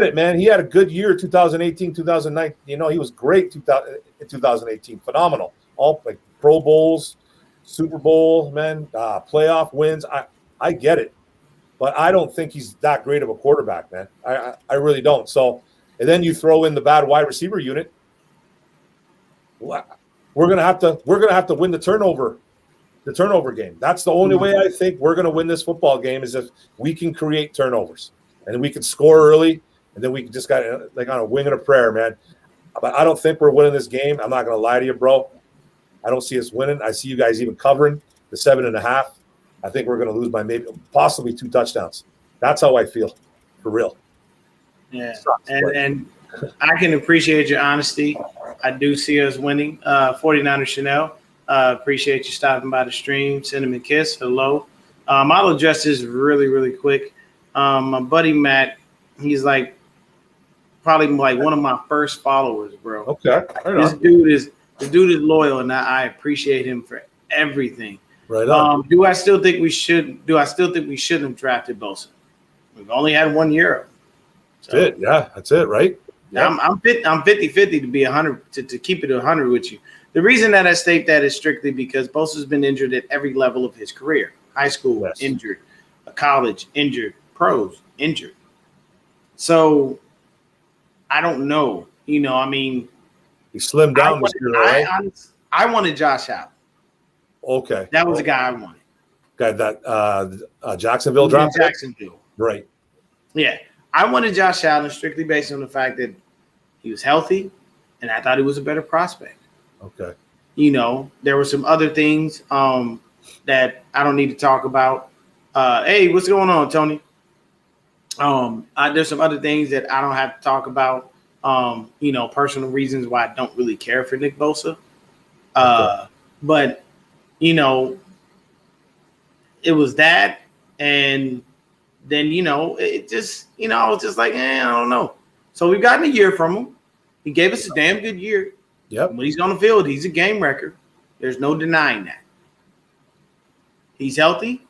it, man. He had a good year, 2018, 2019. He was great in 2018. Phenomenal. All like Pro Bowls, Super Bowl, man, playoff wins. I get it. But I don't think he's that great of a quarterback, man. I really don't. So, and then you throw in the bad wide receiver unit. We're gonna have to win the turnover game. That's the only way I think we're gonna win this football game is if we can create turnovers and we can score early, and then we can just got like on a wing and a prayer, man. But I don't think we're winning this game. I'm not gonna lie to you, bro. I don't see us winning. I see you guys even covering the 7.5. I think we're gonna lose by possibly 2 touchdowns. That's how I feel, for real. Yeah, and I can appreciate your honesty. I do see us winning. 49er Chanel, appreciate you stopping by the stream. Send him a kiss. Hello. I'll address this really, really quick. My buddy Matt, he's like probably like one of my first followers, bro. Okay. Right This on. dude is loyal, and I appreciate him for everything. Right on. Do I still think we should? Do I still think we shouldn't have drafted Bosa? We've only had 1 year. So, that's it. Yeah, that's it, right? Yep. I'm 50-50 to be 100 to keep it 100 with you. The reason that I state that is strictly because Bosa's been injured at every level of his career. High school, yes. Injured. College, injured. Pros, injured. So I don't know. You know, I mean, he slimmed down this year, right? I wanted Josh Allen. Okay. That was the guy I wanted. Guy that Jacksonville dropped? Jacksonville. Right. Yeah. I wanted Josh Allen strictly based on the fact that he was healthy, and I thought he was a better prospect. Okay. You know, there were some other things that I don't need to talk about. Hey, what's going on, Tony? There's some other things that I don't have to talk about. You know, personal reasons why I don't really care for Nick Bosa. Okay. But, you know, it was that. And then, you know, it just, you know, I was just like, I don't know. So we've gotten a year from him. He gave us a damn good year. Yep. When he's on the field, he's a game record. There's no denying that. He's healthy.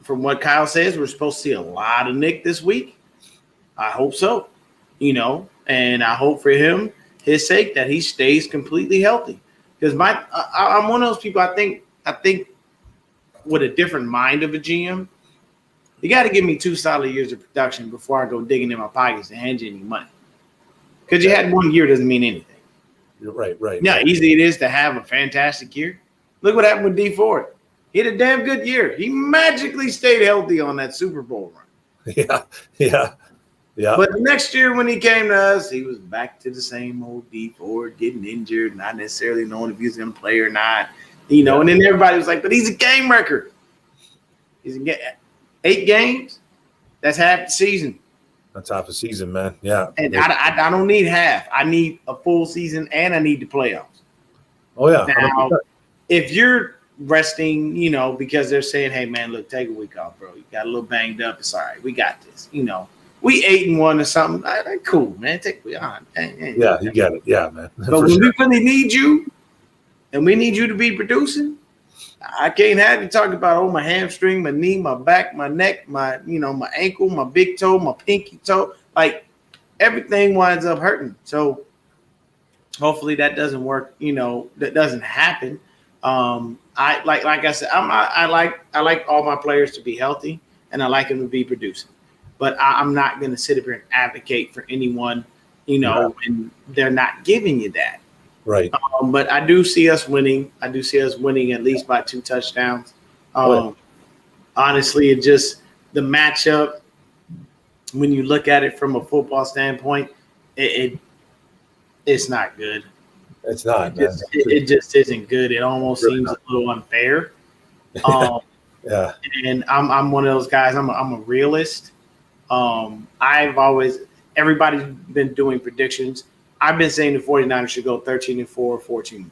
From what Kyle says, we're supposed to see a lot of Nick this week. I hope so. You know, and I hope for him, his sake, that he stays completely healthy. Because I'm one of those people. I think with a different mind of a GM, you got to give me 2 solid years of production before I go digging in my pockets and hand you any money. Because you had 1 year doesn't mean anything. You're right. Yeah, easy it is to have a fantastic year. Look what happened with D Ford. He had a damn good year. He magically stayed healthy on that Super Bowl run. Yeah. But next year when he came to us, he was back to the same old D Ford, getting injured, not necessarily knowing if he was going to play or not. You know, and then everybody was like, but he's a game record. He's 8 games. That's half the season. That's half a season, man. Yeah. And I don't need half. I need a full season, and I need the playoffs. Oh, yeah. Now, if you're resting, you know, because they're saying, hey, man, look, take a week off, bro. You got a little banged up. It's all right. We got this. You know, we 8-1 or something. Cool, man. Take me on. Yeah, you get it. Yeah, man. But when we really need you, and we need you to be producing, I can't have you talk about, my hamstring, my knee, my back, my neck, my ankle, my big toe, my pinky toe. Like, everything winds up hurting. So hopefully that doesn't work. You know, that doesn't happen. I said, I like all my players to be healthy, and I like them to be producing. But I'm not going to sit up here and advocate for anyone, you know, when they're not giving you that. Right. But I do see us winning. I do see us winning at least by 2 touchdowns. Honestly, it just the matchup. When you look at it from a football standpoint, it's not good. It's not. It just isn't good. It almost seems a little unfair. Yeah. And I'm one of those guys. I'm a realist. Everybody's been doing predictions. I've been saying the 49ers should go 13-4, 14-3.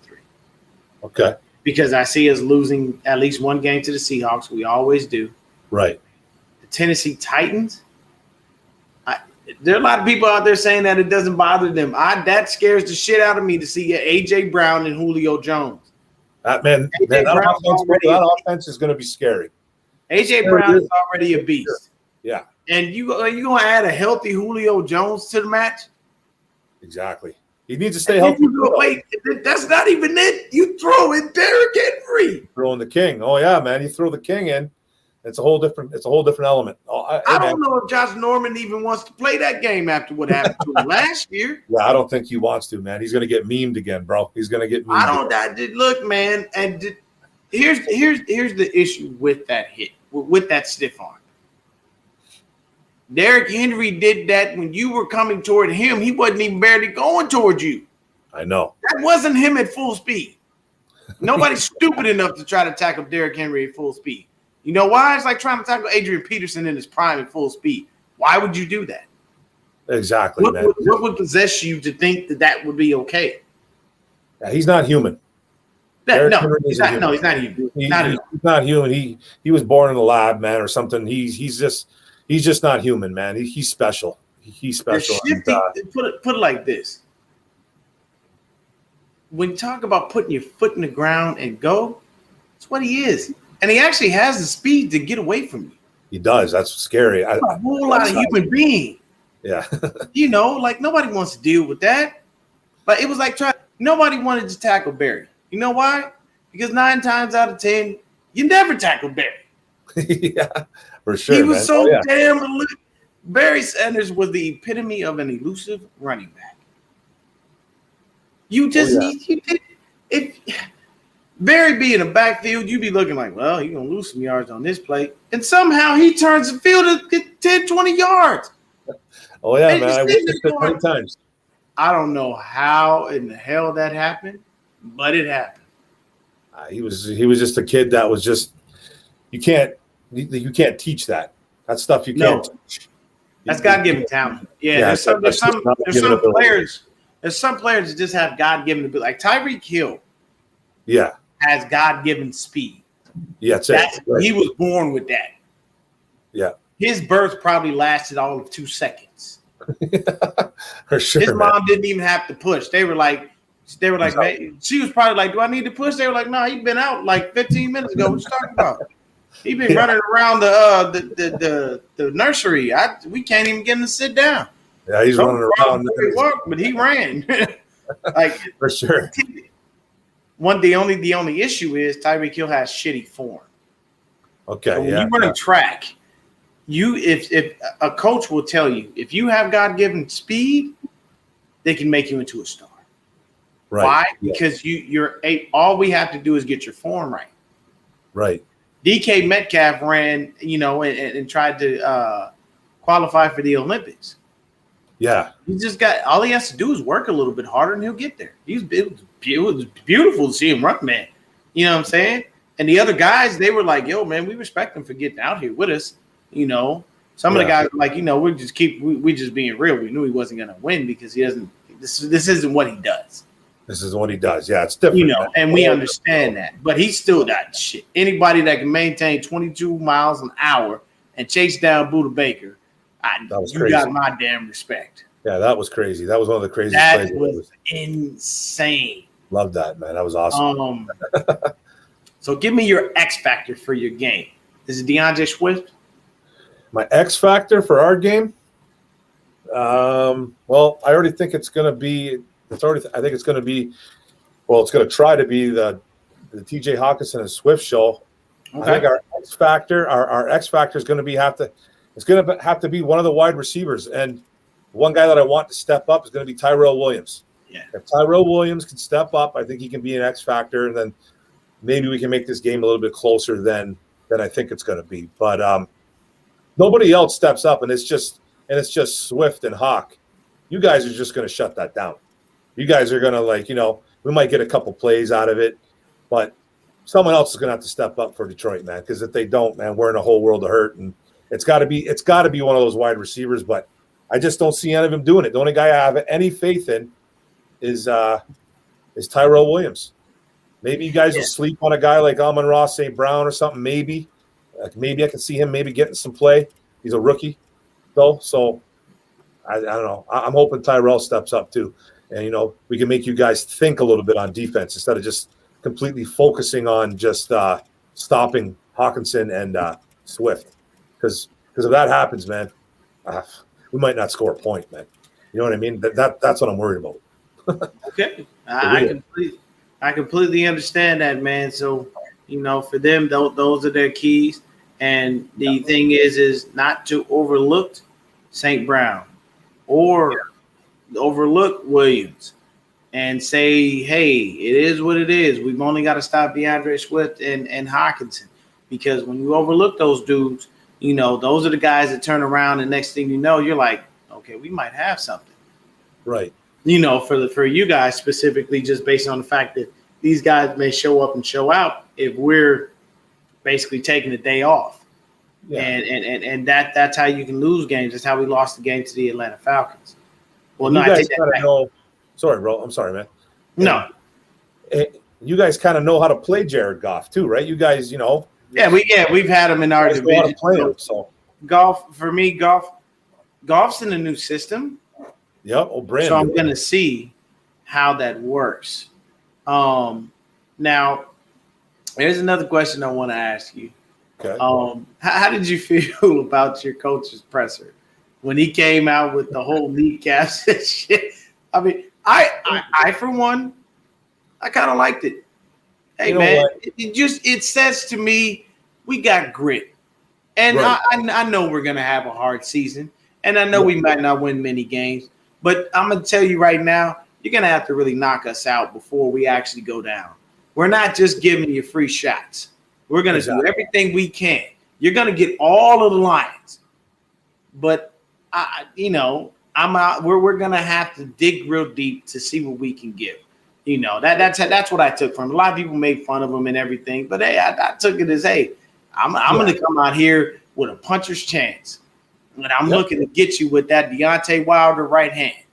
Okay. Because I see us losing at least 1 game to the Seahawks. We always do. Right. The Tennessee Titans. There are a lot of people out there saying that it doesn't bother them. That scares the shit out of me to see A.J. Brown and Julio Jones. That offense is going to be scary. A.J. Brown is already a beast. Yeah. And you going to add a healthy Julio Jones to the match? Exactly. He needs to stay healthy. Wait, that's not even it. You throw in Derrick Henry. Throwing the king. Oh, yeah, man. You throw the king in. It's a whole different element. I don't know if Josh Norman even wants to play that game after what happened to him last year. Yeah, I don't think he wants to, man. He's going to get memed again, bro. He's going to get memed. Look, man, and here's the issue with that hit, with that stiff arm. Derrick Henry did that when you were coming toward him. He wasn't even barely going towards you. I know. That wasn't him at full speed. Nobody's stupid enough to try to tackle Derrick Henry at full speed. You know why? It's like trying to tackle Adrian Peterson in his prime at full speed. Why would you do that? Exactly, man. What would possess you to think that would be okay? Yeah, he's not human. He's not human. He's not human. He was born in the lab, man, or something. He's just he's just not human, man. He's special. He's special. Put it like this. When you talk about putting your foot in the ground and go, it's what he is. And he actually has the speed to get away from you. He does. That's scary. A whole lot of human being. Yeah. Like nobody wants to deal with that. But it was like nobody wanted to tackle Barry. You know why? Because 9 times out of 10, you never tackle Barry. Yeah, for sure. He was damn elusive. Barry Sanders was the epitome of an elusive running back. You just if Barry be in the backfield, you'd be looking like, well, he's gonna lose some yards on this play. And somehow he turns the field to get 10, 20 yards. Oh, yeah, man. I witnessed it 20 times. I don't know how in the hell that happened, but it happened. He was just a kid that was just you can't teach that. That stuff you can't teach. That's God-given talent. Yeah, there's some players. There's some players that just have God-given ability. Like Tyreek Hill. Yeah. Has God-given speed. Yeah, right. He was born with that. Yeah. His birth probably lasted all of 2 seconds. For sure. His mom didn't even have to push. They were like, man, she was probably like, do I need to push? They were like, no, he'd been out like 15 minutes ago. What you talking about? He been running around the nursery. We can't even get him to sit down. Yeah, he's running around. But he ran. Like for sure. The only issue is Tyreek Hill has shitty form. Okay. So when you run a track, if a coach will tell you if you have God-given speed, they can make you into a star. Right. Why? Because you're all we have to do is get your form right. Right. DK Metcalf ran, and tried to qualify for the Olympics. Yeah. All he has to do is work a little bit harder and he'll get there. It was beautiful to see him run, man. You know what I'm saying? And the other guys, they were like, yo, man, we respect him for getting out here with us. Some of the guys were like, we're just being real. We knew he wasn't going to win because he doesn't, this isn't what he does. This is what he does. Yeah, it's different. And we understand that. But he's still that shit. Anybody that can maintain 22 miles an hour and chase down Buda Baker, you got my damn respect. Yeah, that was crazy. That was one of the craziest plays. That was insane. Love that, man. That was awesome. So give me your X factor for your game. Is it DeAndre Swift? My X factor for our game? Well, I already think it's going to be – I think it's going to be – well, it's going to try to be the TJ Hawkinson and Swift show. Okay. I think our X factor is going to be it's going to have to be one of the wide receivers. And one guy that I want to step up is going to be Tyrell Williams. Yeah. If Tyrell Williams can step up, I think he can be an X factor, and then maybe we can make this game a little bit closer than I think it's going to be. But nobody else steps up, and it's just Swift and Hawk. You guys are just going to shut that down. You guys are going to we might get a couple plays out of it, but someone else is going to have to step up for Detroit, man. Because if they don't, man, we're in a whole world of hurt, and it's got to be one of those wide receivers. But I just don't see any of them doing it. The only guy I have any faith in is Tyrell Williams. Maybe you guys will sleep on a guy like Amon-Ra St. Brown or something. Maybe I can see him maybe getting some play. He's a rookie, though, so I don't know. I'm hoping Tyrell steps up too, and we can make you guys think a little bit on defense instead of just completely focusing on just stopping Hawkinson and Swift. Because if that happens, man, we might not score a point, man. You know what I mean? That's what I'm worried about. Okay, I completely understand that, man. So for them, those are their keys. And the thing is not to overlook St. Brown or overlook Williams and say, hey, it is what it is. We've only got to stop DeAndre Swift and Hawkinson, because when you overlook those dudes, those are the guys that turn around, and next thing you know, you're like, okay, we might have something. Right. For you guys specifically, just based on the fact that these guys may show up and show out if we're basically taking a day off. Yeah. And that's how you can lose games. That's how we lost the game to the Atlanta Falcons. Well, no, I take that back. Sorry, bro. I'm sorry, man. No. You guys kind of know how to play Jared Goff too, right? You guys, Yeah, we've had him in our division. So golf's in a new system. Yep. Oh, brand So I'm new. going to see how that works. Now, here's another question I want to ask you. Okay. How did you feel about your coach's presser when he came out with the whole kneecaps and shit? I mean, I for one, I kind of liked it. Hey, man, it says to me, we got grit. And right. I know we're going to have a hard season. And I know we might not win many games. But I'm going to tell you right now, you're going to have to really knock us out before we actually go down. We're not just giving you free shots. We're going to do everything we can. You're going to get all of the Lions. But, I'm out. We're going to have to dig real deep to see what we can give. That's what I took from him. A lot of people made fun of him and everything. But, hey, I took it as, hey, I'm going to come out here with a puncher's chance. And I'm looking to get you with that Deontay Wilder right hand.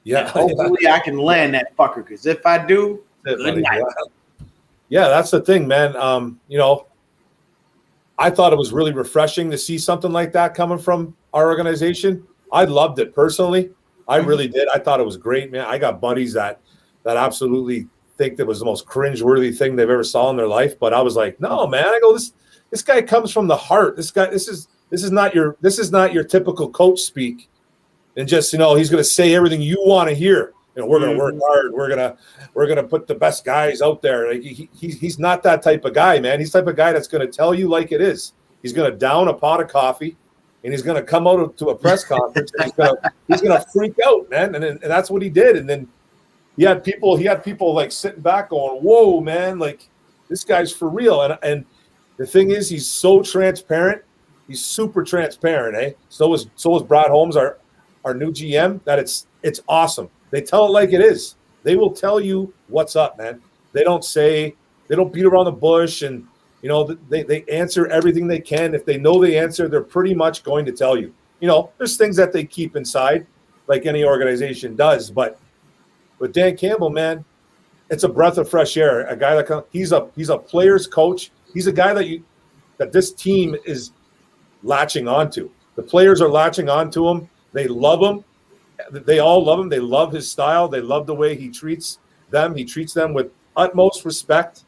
Yeah. And hopefully I can land that fucker. Because if I do, good night. Yeah, that's the thing, man. I thought it was really refreshing to see something like that coming from our organization. I loved it personally. I really did. I thought it was great, man. I got buddies that absolutely think that was the most cringeworthy thing they've ever saw in their life. But I was like, no, man. I go, this guy comes from the heart. This is not your typical coach speak. And just, he's going to say everything you want to hear. We're going to work hard. We're going to put the best guys out there. Like he's not that type of guy, man. He's the type of guy that's going to tell you like it is. He's going to down a pot of coffee, and he's going to come out to a press conference, and he's going to freak out, man. And that's what he did. And then he had people like sitting back going, "Whoa, man! Like this guy's for real." And the thing is, he's so transparent. He's super transparent, eh? So is Brad Holmes, our new GM. That it's awesome. They tell it like it is. They will tell you what's up, man. They don't beat around the bush, and they answer everything they can. If they know the answer, they're pretty much going to tell you. There's things that they keep inside, like any organization does. But with Dan Campbell, man, it's a breath of fresh air. A guy he's a player's coach. He's a guy that this team is latching onto. The players are latching onto him. They love him. They all love him. They love his style. They love the way he treats them. He treats them with utmost respect.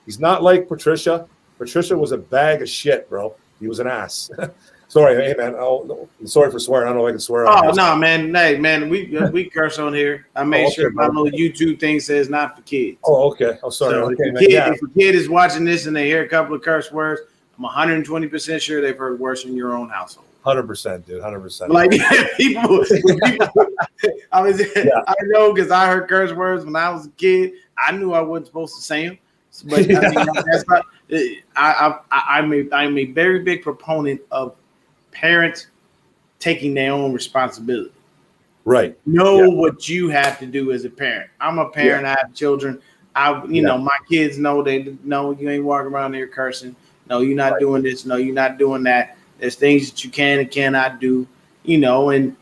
He's not like Patricia. Patricia was a bag of shit, bro. He was an ass. Sorry, hey, man. Oh, sorry for swearing. I don't know if I can swear. Oh, no, man. Hey, man, we curse on here. I made sure my little YouTube thing says not for kids. Oh, okay. Oh, sorry. So okay, if a kid is watching this and they hear a couple of curse words, I'm 120% sure they've heard worse in your own household. 100%, dude. 100%. Like people I know because I heard curse words when I was a kid. I knew I wasn't supposed to say them. But I'm a very big proponent of parents taking their own responsibility. Right. Know what you have to do as a parent. I'm a parent. I have children. My kids know you ain't walking around there cursing. No, you're not doing this. No, you're not doing that. There's things that you can and cannot do, and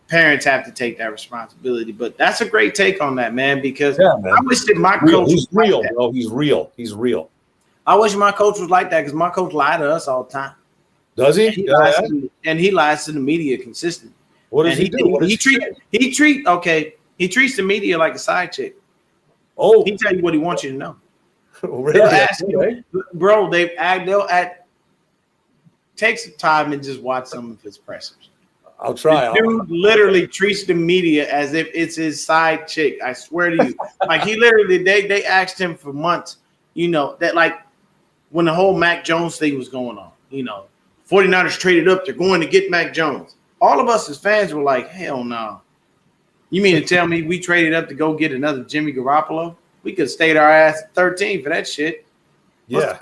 parents have to take that responsibility. But that's a great take on that, man, because I wish that my coach was real, like that. bro. He's real. He's real. I wish my coach was like that because my coach lied to us all the time. Does he? And he lies to the media consistently. What does he do? He treats the media like a side chick. Oh, He tell you what he wants you to know. Really? They'll ask you, bro. Take some time and just watch some of his pressers. I'll try. The dude literally treats the media as if it's his side chick. I swear to you. Like he literally, they asked him for months, that like when the whole Mac Jones thing was going on, 49ers traded up. They're going to get Mac Jones. All of us as fans were like, hell no. You mean to tell me we traded up to go get another Jimmy Garoppolo? We could have stayed our ass at 13 for that shit. Yeah.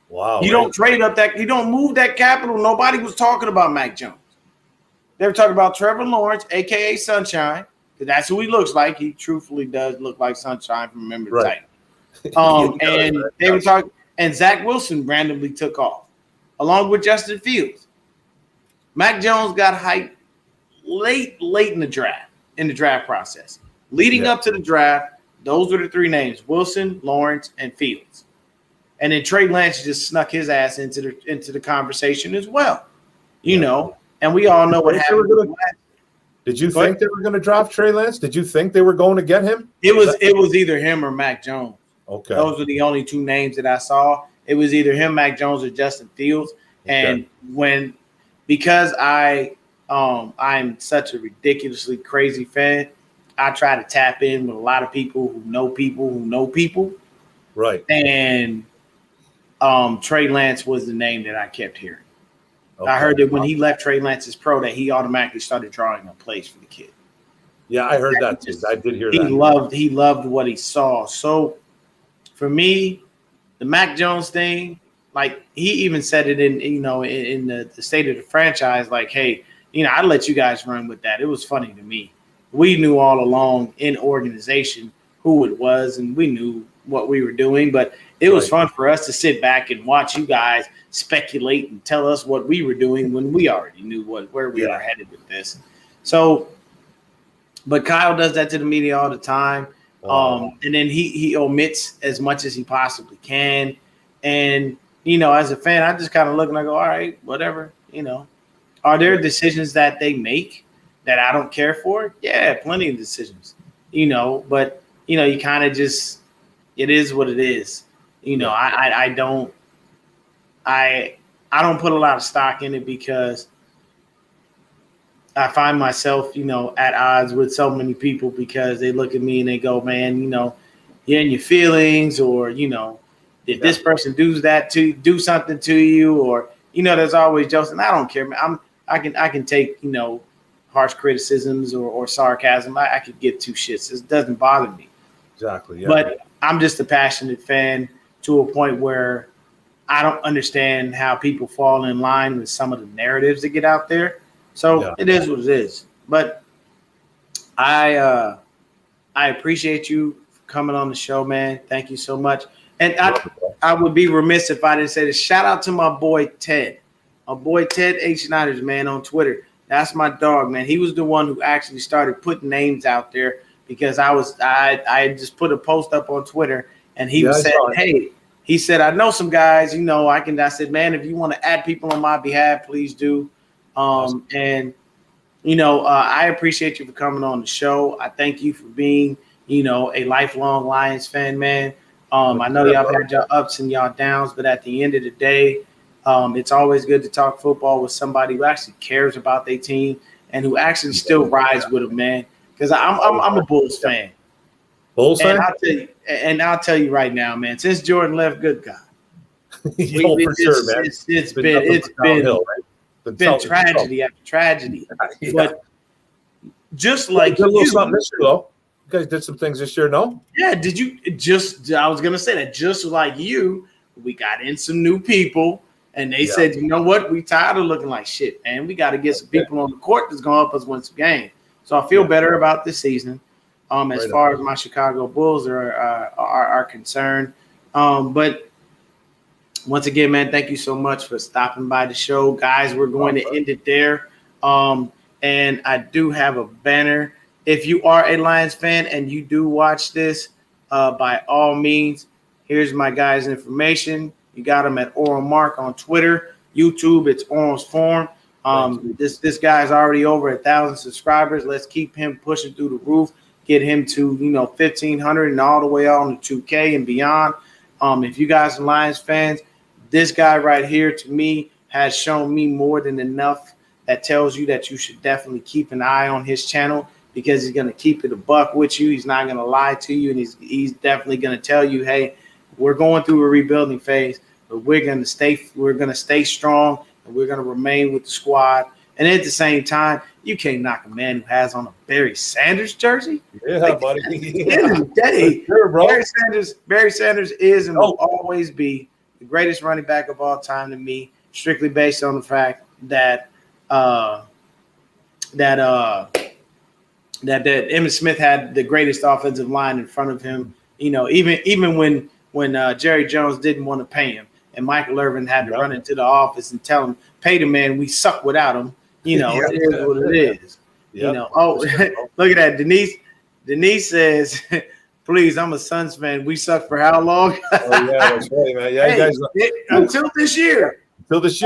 Wow. You don't trade up you don't move that capital. Nobody was talking about Mac Jones. They were talking about Trevor Lawrence, a.k.a. Sunshine, because that's who he looks like. He truthfully does look like Sunshine from Remember the Titans. And they were talking, and Zach Wilson randomly took off, along with Justin Fields. Mac Jones got hyped late in the draft process. Leading up to the draft, those were the three names: Wilson, Lawrence, and Fields. And then Trey Lance just snuck his ass into the conversation as well. you know, and we all know what happened. Did you think they were going to draft Trey Lance? Did you think they were going to get him? It was either him or Mac Jones. Okay. Those were the only two names that I saw. It was either him, Mac Jones, or Justin Fields. Okay. And because I'm such a ridiculously crazy fan, I try to tap in with a lot of people who know people. Right. And Trey Lance was the name that I kept hearing. Okay. I heard that when he left Trey Lance's pro, that he automatically started drawing up plays for the kid. Yeah, I heard that too. I did hear that. He loved what he saw. So for me, the Mac Jones thing, like he even said it in the state of the franchise, like, hey, I'd let you guys run with that. It was funny to me. We knew all along in organization who it was, and we knew what we were doing, but it was fun for us to sit back and watch you guys speculate and tell us what we were doing when we already knew where we were headed with this. So, but Kyle does that to the media all the time. And then he omits as much as he possibly can. And, as a fan, I just kind of look and I go, all right, whatever, Are there decisions that they make that I don't care for? Yeah, plenty of decisions, but, you kind of just, it is what it is. I don't put a lot of stock in it because I find myself, at odds with so many people because they look at me and they go, man, you're in your feelings, or, did this person do something to you? Or, there's always jokes, and I don't care, man. I can take, harsh criticisms or sarcasm. I could give two shits. It doesn't bother me. Exactly. Yeah. But I'm just a passionate fan to a point where I don't understand how people fall in line with some of the narratives that get out there. So it is what it is. But I appreciate you coming on the show, man. Thank you so much. And I would be remiss if I didn't say this. Shout out to my boy Ted. My boy Ted H. Niners, man, on Twitter. That's my dog, man. He was the one who actually started putting names out there because I just put a post up on Twitter and he said, hey, he said, I know some guys, I said, man, if you want to add people on my behalf, please do. And, I appreciate you for coming on the show. I thank you for being, a lifelong Lions fan, man. I know y'all had your ups and y'all downs, but at the end of the day, it's always good to talk football with somebody who actually cares about their team and who actually still rides with them, man. Because I'm a Bulls fan. Bulls fan? I'll tell you right now, man. Since Jordan left, good God, for sure, man. It's been tragedy after tragedy. Yeah. But just like you, something this year, though. You guys did some things this year, no? Yeah. Did you I was gonna say that just like you, we got in some new people. And they said, you know what? We tired of looking like shit, man. We got to get some people on the court that's going to help us win some games. So I feel better about this season as far as my Chicago Bulls are concerned. But once again, man, thank you so much for stopping by the show. Guys, we're going to end it there. And I do have a banner. If you are a Lions fan and you do watch this, by all means, here's my guy's information. You got him at Orum Mark on Twitter, YouTube. It's Orum's Forum. This guy's already over 1,000 subscribers. Let's keep him pushing through the roof. Get him to 1,500 and all the way on to 2K and beyond. If you guys are Lions fans, this guy right here to me has shown me more than enough. That tells you that you should definitely keep an eye on his channel because he's going to keep it a buck with you. He's not going to lie to you, and he's definitely going to tell you, hey, we're going through a rebuilding phase, but we're going to stay strong, and we're going to remain with the squad. And at the same time, you can't knock a man who has on a Barry Sanders jersey. Yeah, buddy. End of the day, sure, bro. Barry Sanders is and will always be the greatest running back of all time to me, strictly based on the fact that Emmitt Smith had the greatest offensive line in front of him. Even when Jerry Jones didn't want to pay him, and Michael Irvin had to run into the office and tell him, "Pay the man. We suck without him." It is what it is. Yep. Look at that. Denise says, "Please, I'm a Suns fan. We suck for how long?" Oh yeah, that's right, man. Yeah, hey, until this year. Until this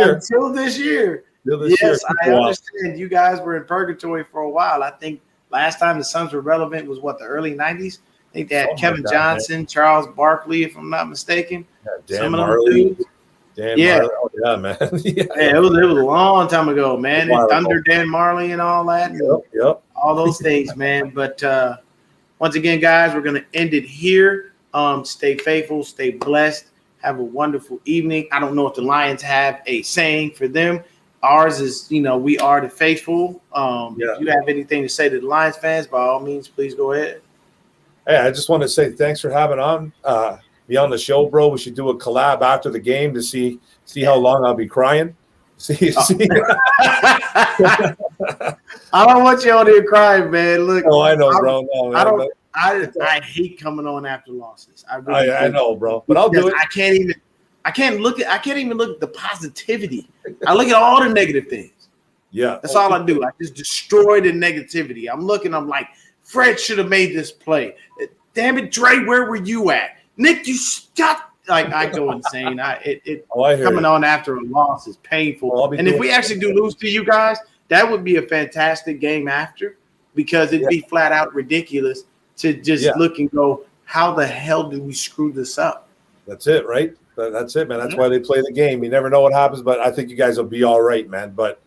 year. Still this year. Yes, I understand. You guys were in purgatory for a while. I think last time the Suns were relevant was the early 90s. I think they had Something Kevin like that, Johnson, man. Charles Barkley, if I'm not mistaken. Yeah, Dan Some of them Marley. dudes. Dan Yeah. Marley. Oh, yeah, man. Yeah, it was a long time ago, man. A while Thunder, ago. Dan Marley, and all that. And Yep. all those things, man. But once again, guys, we're going to end it here. Stay faithful, stay blessed. Have a wonderful evening. I don't know if the Lions have a saying for them. Ours is, we are the faithful. If you have anything to say to the Lions fans, by all means, please go ahead. Hey, I just want to say thanks for having me on the show, bro. We should do a collab after the game to see how long I'll be crying. See. I don't want you on here crying, man. Look, Oh, I know, bro. No, man, I hate coming on after losses. I know, bro. But I'll do it. I can't even look at the positivity. I look at all the negative things. Yeah. That's all I do. I just destroy the negativity. I'm like, Fred should have made this play. Damn it, Dre, where were you at? Nick, you stop. Like, I go insane. Coming on after a loss is painful. Well, and if we actually do lose to you guys, that would be a fantastic game after, because it'd be flat out ridiculous to just look and go, how the hell did we screw this up? That's it, right? That's it, man. That's why they play the game. You never know what happens, but I think you guys will be all right, man. But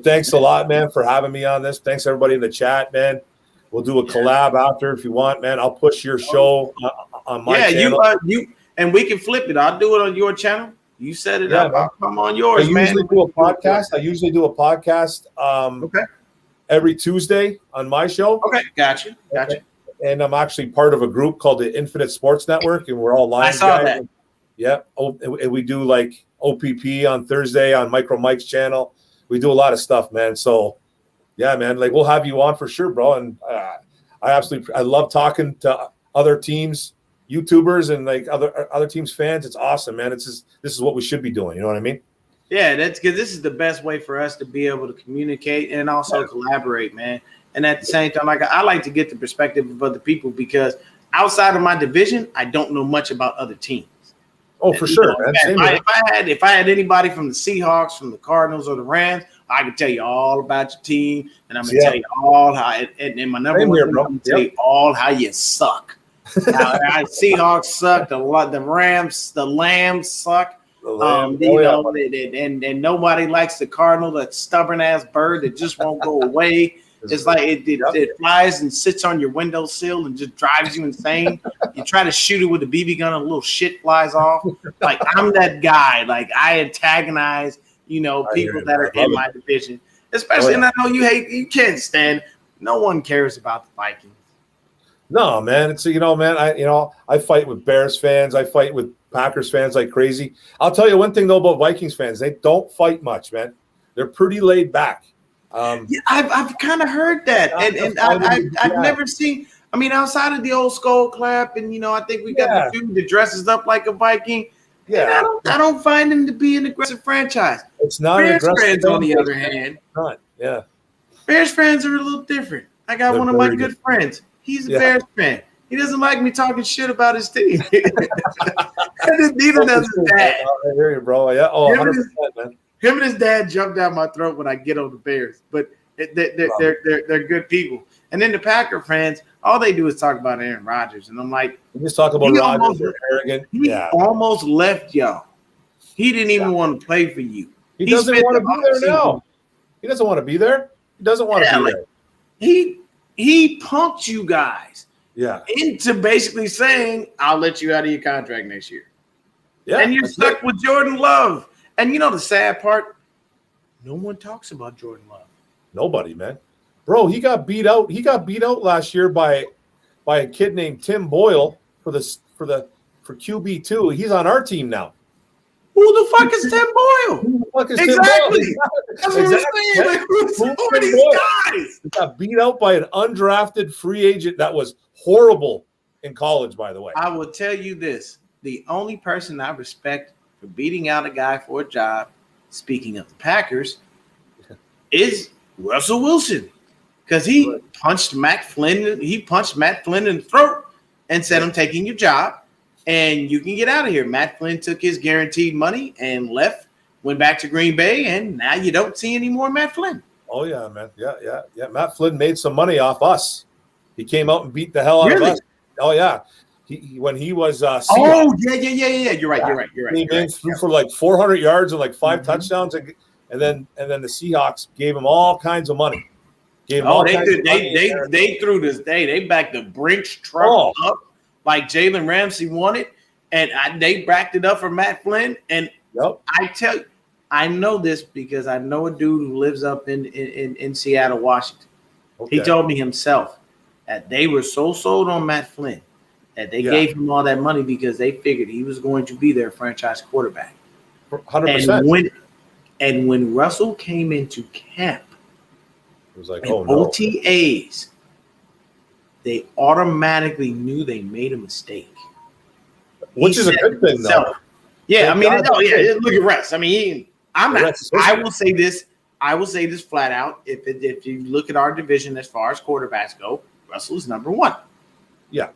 thanks a lot, man, for having me on this. Thanks everybody in the chat, man. We'll do a collab after if you want, man. I'll push your show on my channel. You and we can flip it. I'll do it on your channel. You set it up. Man. I'll come on yours, man. I usually do a podcast every Tuesday on my show. Okay, gotcha. And I'm actually part of a group called the Infinite Sports Network, and we're all Lions I saw guys. that. Yeah. And we do like OPP on Thursday on Micro Mike's channel. We do a lot of stuff, man. So, yeah, man, like we'll have you on for sure, bro. And I love talking to other teams, YouTubers, and like other teams' fans. It's awesome, man. This is what we should be doing. You know what I mean? Yeah, that's good. This is the best way for us to be able to communicate and also collaborate, man. And at the same time, like I like to get the perspective of other people, because outside of my division, I don't know much about other teams. Oh, for sure, man. If I had anybody from the Seahawks, from the Cardinals, or the Rams, I could tell you all about your team, and I'm gonna tell you all how. And my number one, I'm gonna tell you all how you suck. Seahawks suck. The Rams, the Lambs suck. And nobody likes the Cardinal, that stubborn ass bird that just won't go away. It's like it flies and sits on your windowsill and just drives you insane. You try to shoot it with a BB gun and a little shit flies off. Like, I'm that guy. Like, I antagonize, people that are in my division. Especially, and I know you can't stand. No one cares about the Vikings. No, man. It's man. I fight with Bears fans. I fight with Packers fans like crazy. I'll tell you one thing though about Vikings fans. They don't fight much, man. They're pretty laid back. I've kind of heard that, and I've never seen. I mean, outside of the old skull clap, and I think we got the dude that dresses up like a Viking. Yeah, I don't find him to be an aggressive franchise. It's not Bears an aggressive. fans, on the other hand, not. Yeah, Bears fans are a little different. I got one of my good friends. He's a Bears fan. He doesn't like me talking shit about his team. Neither does his dad. I hear you, bro. Yeah. Oh, 100%, man. Him and his dad jump down my throat when I get on the Bears, but they're good people. And then the Packer fans, all they do is talk about Aaron Rodgers, and I'm like, you just talk about Rodgers. They're arrogant. He almost left y'all. He didn't even want to play for you. He doesn't want to be there now. He doesn't want to be there. He doesn't want to be there. He punked you guys. Yeah. Into basically saying, I'll let you out of your contract next year. Yeah. And you're stuck with Jordan Love. And the sad part, no one talks about Jordan Love. Nobody, man. Bro, he got beat out. He got beat out last year by a kid named Tim Boyle for QB2. He's on our team now. Who the fuck is Tim Boyle? Who the fuck is exactly. Tim Boyle? That's what I'm saying. Like, who are these guys? He got beat out by an undrafted free agent that was horrible in college, by the way. I will tell you this. The only person I respect for beating out a guy for a job, speaking of the Packers, is Russell Wilson. Because he punched Matt Flynn in the throat and said, I'm taking your job and you can get out of here. Matt Flynn took his guaranteed money and left went back to Green Bay, and now you don't see any more Matt Flynn. Oh yeah, man. Yeah. Matt Flynn made some money off us. He came out and beat the hell out of us. Oh yeah. He when he was Seahawks. Yeah. You're right. He threw for like 400 yards and like 5 touchdowns, and then the Seahawks gave him all kinds of money. They threw this day. They backed the Brinks truck up like Jalen Ramsey wanted, and they backed it up for Matt Flynn. And I tell you, I know this because I know a dude who lives up in Seattle, Washington. Okay. He told me himself that they were so sold on Matt Flynn that they gave him all that money because they figured he was going to be their franchise quarterback. 100%. And when Russell came into camp, it was like, OTAs, they automatically knew they made a mistake. Which is a good thing, though. Yeah, look at Russ. I will say this flat out. If you look at our division as far as quarterbacks go, Russell's number one. Yeah.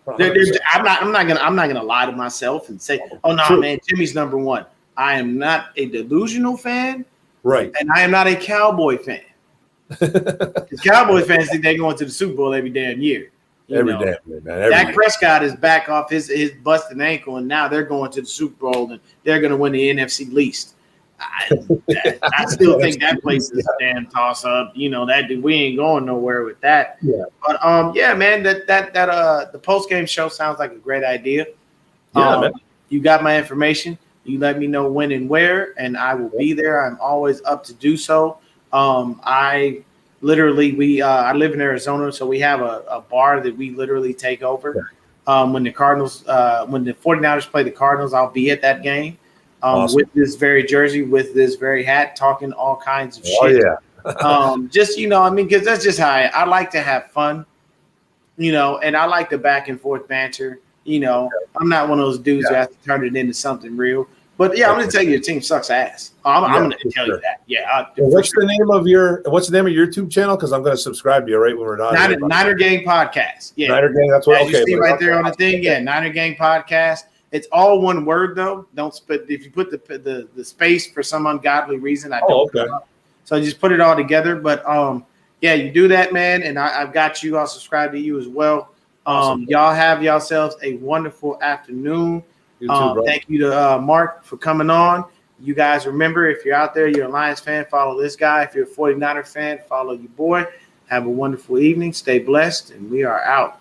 I'm not gonna lie to myself and say, oh no, man, Jimmy's number one. I am not a delusional fan, right? And I am not a Cowboy fan. Because Cowboy fans think they're going to the Super Bowl every damn year. Every damn year, man. Dak Prescott is back off his busted ankle, and now they're going to the Super Bowl, and they're going to win the NFC least. I still think that place is a damn toss up. That we ain't going nowhere with that. Yeah. But man, the post game show sounds like a great idea. Yeah, man. You got my information. You let me know when and where, and I will be there. I'm always up to do so. I live in Arizona, so we have a bar that we literally take over. When the 49ers play the Cardinals, I'll be at that game. Awesome. With this very jersey, with this very hat, talking all kinds of shit. Oh, yeah. Just, because that's just how I like to have fun, and I like the back and forth banter. I'm not one of those dudes who has to turn it into something real. But yeah, I'm going to tell you, your team sucks ass. I'm going to tell you that. Yeah. What's the name of your YouTube channel? Because I'm going to subscribe to you right when we're done. Niner Gang Podcast. Yeah. Niner Gang. That's what. Okay. You see right there on the thing. Yeah. Niner Gang Podcast. It's all one word though. Don't split. If you put the space for some ungodly reason, I don't. Okay. So just put it all together. But yeah, you do that, man, and I've got you. I'll subscribe to you as well. Awesome. Y'all have yourselves a wonderful afternoon. You too, thank you to Mark for coming on. You guys remember, if you're out there, you're a Lions fan, follow this guy. If you're a 49er fan, follow your boy. Have a wonderful evening. Stay blessed, and we are out.